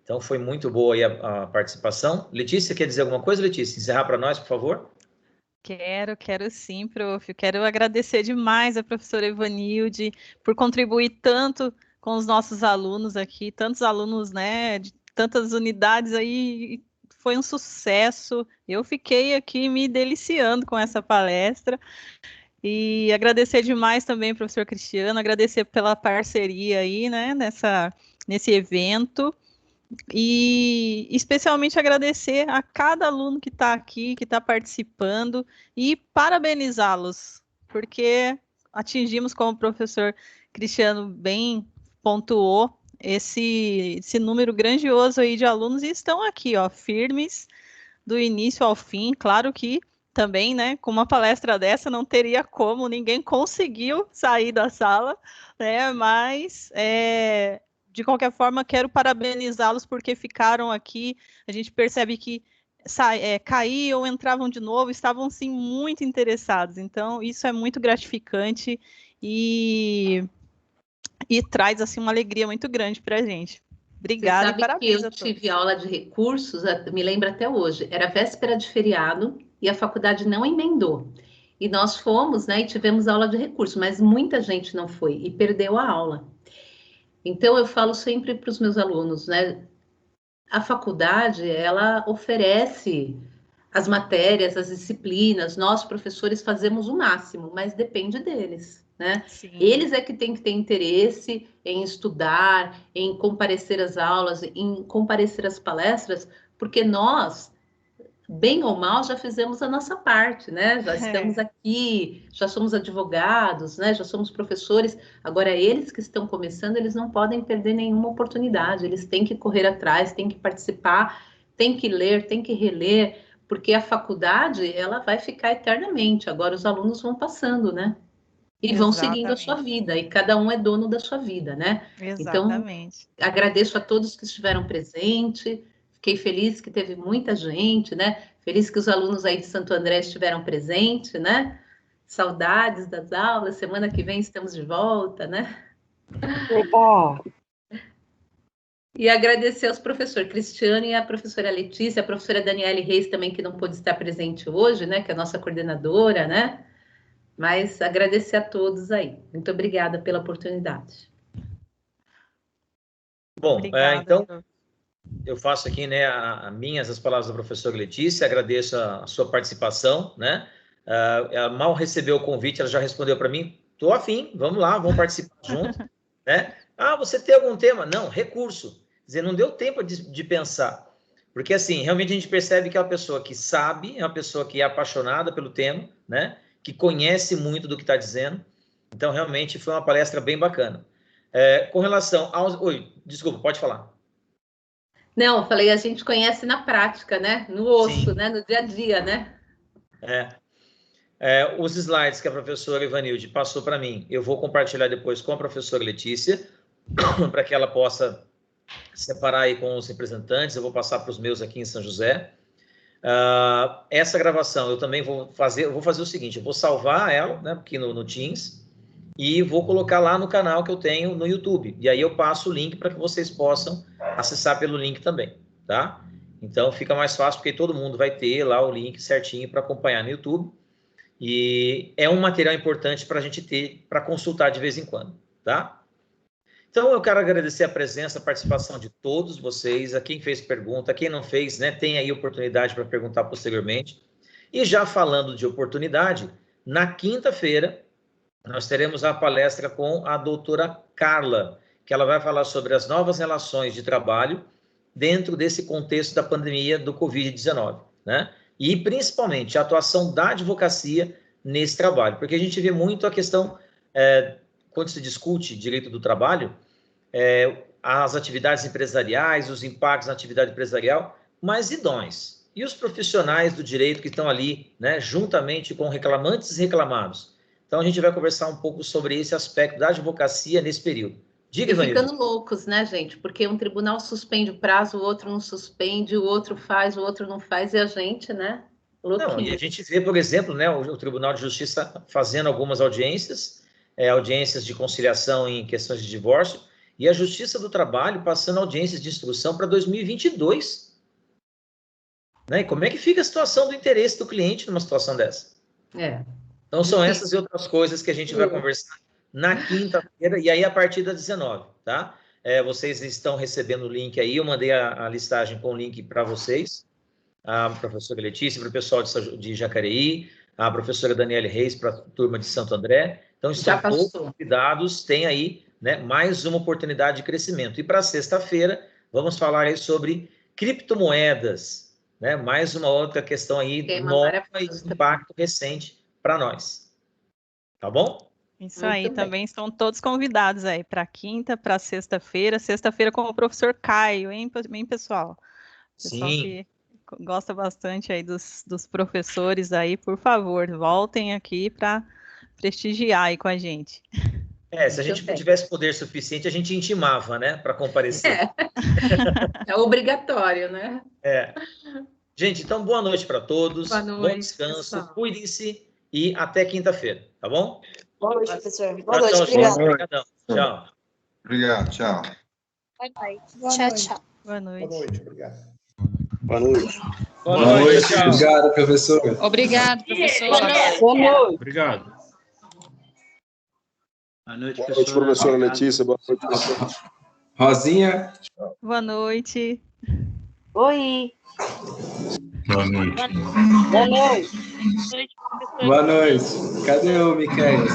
Speaker 1: Então, foi muito boa aí a participação. Letícia, quer dizer alguma coisa, Letícia? Encerrar para nós, por favor.
Speaker 3: Quero sim, prof. Quero agradecer demais a professora Evanilde por contribuir tanto com os nossos alunos aqui, tantos alunos, né, de tantas unidades aí, foi um sucesso. Eu fiquei aqui me deliciando com essa palestra. E agradecer demais também, professor Cristiano, agradecer pela parceria aí, né, nesse evento. E especialmente agradecer a cada aluno que está aqui, que está participando, e parabenizá-los, porque atingimos, como o professor Cristiano bem pontuou, esse número grandioso aí de alunos, e estão aqui, ó, firmes, do início ao fim. Claro que também, né, com uma palestra dessa não teria como, ninguém conseguiu sair da sala, né, mas de qualquer forma, quero parabenizá-los porque ficaram aqui. A gente percebe que caíam, entravam de novo, estavam, sim, muito interessados. Então, isso é muito gratificante e traz, assim, uma alegria muito grande para a gente. Obrigada e parabéns a todos.
Speaker 2: Eu tive aula de recursos, me lembro até hoje, era véspera de feriado e a faculdade não emendou. E nós fomos, né, e tivemos aula de recursos, mas muita gente não foi e perdeu a aula. Então, eu falo sempre para os meus alunos, né? A faculdade, ela oferece as matérias, as disciplinas, nós, professores, fazemos o máximo, mas depende deles, né? Sim. Eles é que têm que ter interesse em estudar, em comparecer às aulas, em comparecer às palestras, porque nós, bem ou mal, já fizemos a nossa parte, né? Já estamos aqui, já somos advogados, né? Já somos professores. Agora, eles que estão começando, eles não podem perder nenhuma oportunidade. Eles têm que correr atrás, têm que participar, têm que ler, têm que reler, porque a faculdade, ela vai ficar eternamente. Agora, os alunos vão passando, né? e vão seguindo a sua vida, e cada um é dono da sua vida, né?
Speaker 3: Exatamente.
Speaker 2: Então, agradeço a todos que estiveram presentes, fiquei feliz que teve muita gente, né? Feliz que os alunos aí de Santo André estiveram presentes, né? Saudades das aulas, semana que vem estamos de volta, né?
Speaker 7: Legal.
Speaker 2: E agradecer aos professores Cristiano e a professora Letícia, a professora Daniele Reis também, que não pôde estar presente hoje, né? Que é a nossa coordenadora, né? Mas agradecer a todos aí. Muito obrigada pela oportunidade.
Speaker 1: Bom, então, eu faço aqui, né, as palavras da professora Letícia, agradeço a sua participação, né? Ela mal recebeu o convite, ela já respondeu para mim, estou afim, vamos lá, vamos participar junto, né? Ah, você tem algum tema? Não, recurso. Quer dizer, não deu tempo de pensar, porque assim, realmente a gente percebe que é uma pessoa que sabe, é uma pessoa que é apaixonada pelo tema, né? Que conhece muito do que está dizendo. Então, realmente, foi uma palestra bem bacana. Com relação aos... Oi, desculpa, pode falar.
Speaker 2: Não, eu falei, a gente conhece na prática, né? No osso, né? No dia a dia, né?
Speaker 1: Os slides que a professora Ivanilde passou para mim, eu vou compartilhar depois com a professora Letícia, para que ela possa separar aí com os representantes. Eu vou passar para os meus aqui em São José. Essa gravação eu também vou fazer o seguinte, eu vou salvar ela, né, aqui no Teams, e vou colocar lá no canal que eu tenho no YouTube, e aí eu passo o link para que vocês possam acessar pelo link também, tá? Então fica mais fácil, porque todo mundo vai ter lá o link certinho para acompanhar no YouTube, e é um material importante para a gente ter, para consultar de vez em quando, tá? Então, eu quero agradecer a presença, a participação de todos vocês, a quem fez pergunta, a quem não fez, né, tem aí oportunidade para perguntar posteriormente. E já falando de oportunidade, na quinta-feira, nós teremos a palestra com a doutora Carla, que ela vai falar sobre as novas relações de trabalho dentro desse contexto da pandemia do Covid-19, né? E, principalmente, a atuação da advocacia nesse trabalho, porque a gente vê muito a questão... quando se discute direito do trabalho, as atividades empresariais, os impactos na atividade empresarial, mas e nós? E os profissionais do direito que estão ali, né, juntamente com reclamantes e reclamados? Então, a gente vai conversar um pouco sobre esse aspecto da advocacia nesse período. Diga, Ivanildo.
Speaker 2: Ficando loucos, né, gente? Porque um tribunal suspende o prazo, o outro não suspende, o outro faz, o outro não faz, e a gente, né? Louquinho.
Speaker 1: Não, e a gente vê, por exemplo, né, o Tribunal de Justiça fazendo algumas audiências, audiências de conciliação em questões de divórcio, e a Justiça do Trabalho passando audiências de instrução para 2022. Né? E como é que fica a situação do interesse do cliente numa situação dessa? Então, são essas e outras coisas que a gente vai conversar na quinta-feira, e aí a partir das 19, tá? Vocês estão recebendo o link aí, eu mandei a listagem com o link para vocês, a professora Letícia, para o pessoal de Jacareí, a professora Daniele Reis, para a turma de Santo André. Então, estão todos convidados, tem aí, né, mais uma oportunidade de crescimento. E para sexta-feira, vamos falar aí sobre criptomoedas, né? Mais uma outra questão aí, nova e de impacto recente para nós. Tá bom?
Speaker 3: Isso aí, muito também bem. Estão todos convidados aí para quinta, para sexta-feira com o professor Caio, hein, pessoal? Pessoal
Speaker 1: Sim.
Speaker 3: Que gosta bastante aí dos professores aí, por favor, voltem aqui para prestigiar aí com a gente.
Speaker 1: Se a gente tivesse poder suficiente, a gente intimava, né, para comparecer.
Speaker 2: É obrigatório, né?
Speaker 1: Gente, então, boa noite para todos.
Speaker 2: Boa noite,
Speaker 1: bom descanso, cuide-se e até quinta-feira, tá bom?
Speaker 11: Boa noite, professor. Boa noite, obrigado.
Speaker 1: Tchau.
Speaker 12: Obrigado, tchau.
Speaker 11: Tchau, tchau.
Speaker 3: Boa noite.
Speaker 12: Boa noite, obrigado.
Speaker 8: Boa noite.
Speaker 1: Boa noite.
Speaker 9: Obrigado, professor.
Speaker 13: Obrigado, professor.
Speaker 11: Boa noite.
Speaker 12: Obrigado.
Speaker 8: Boa noite, professora Letícia. Boa noite, professor.
Speaker 9: Rosinha.
Speaker 3: Boa noite.
Speaker 11: Oi.
Speaker 12: Boa noite.
Speaker 11: Boa noite.
Speaker 9: Boa noite. Cadê o Miquel?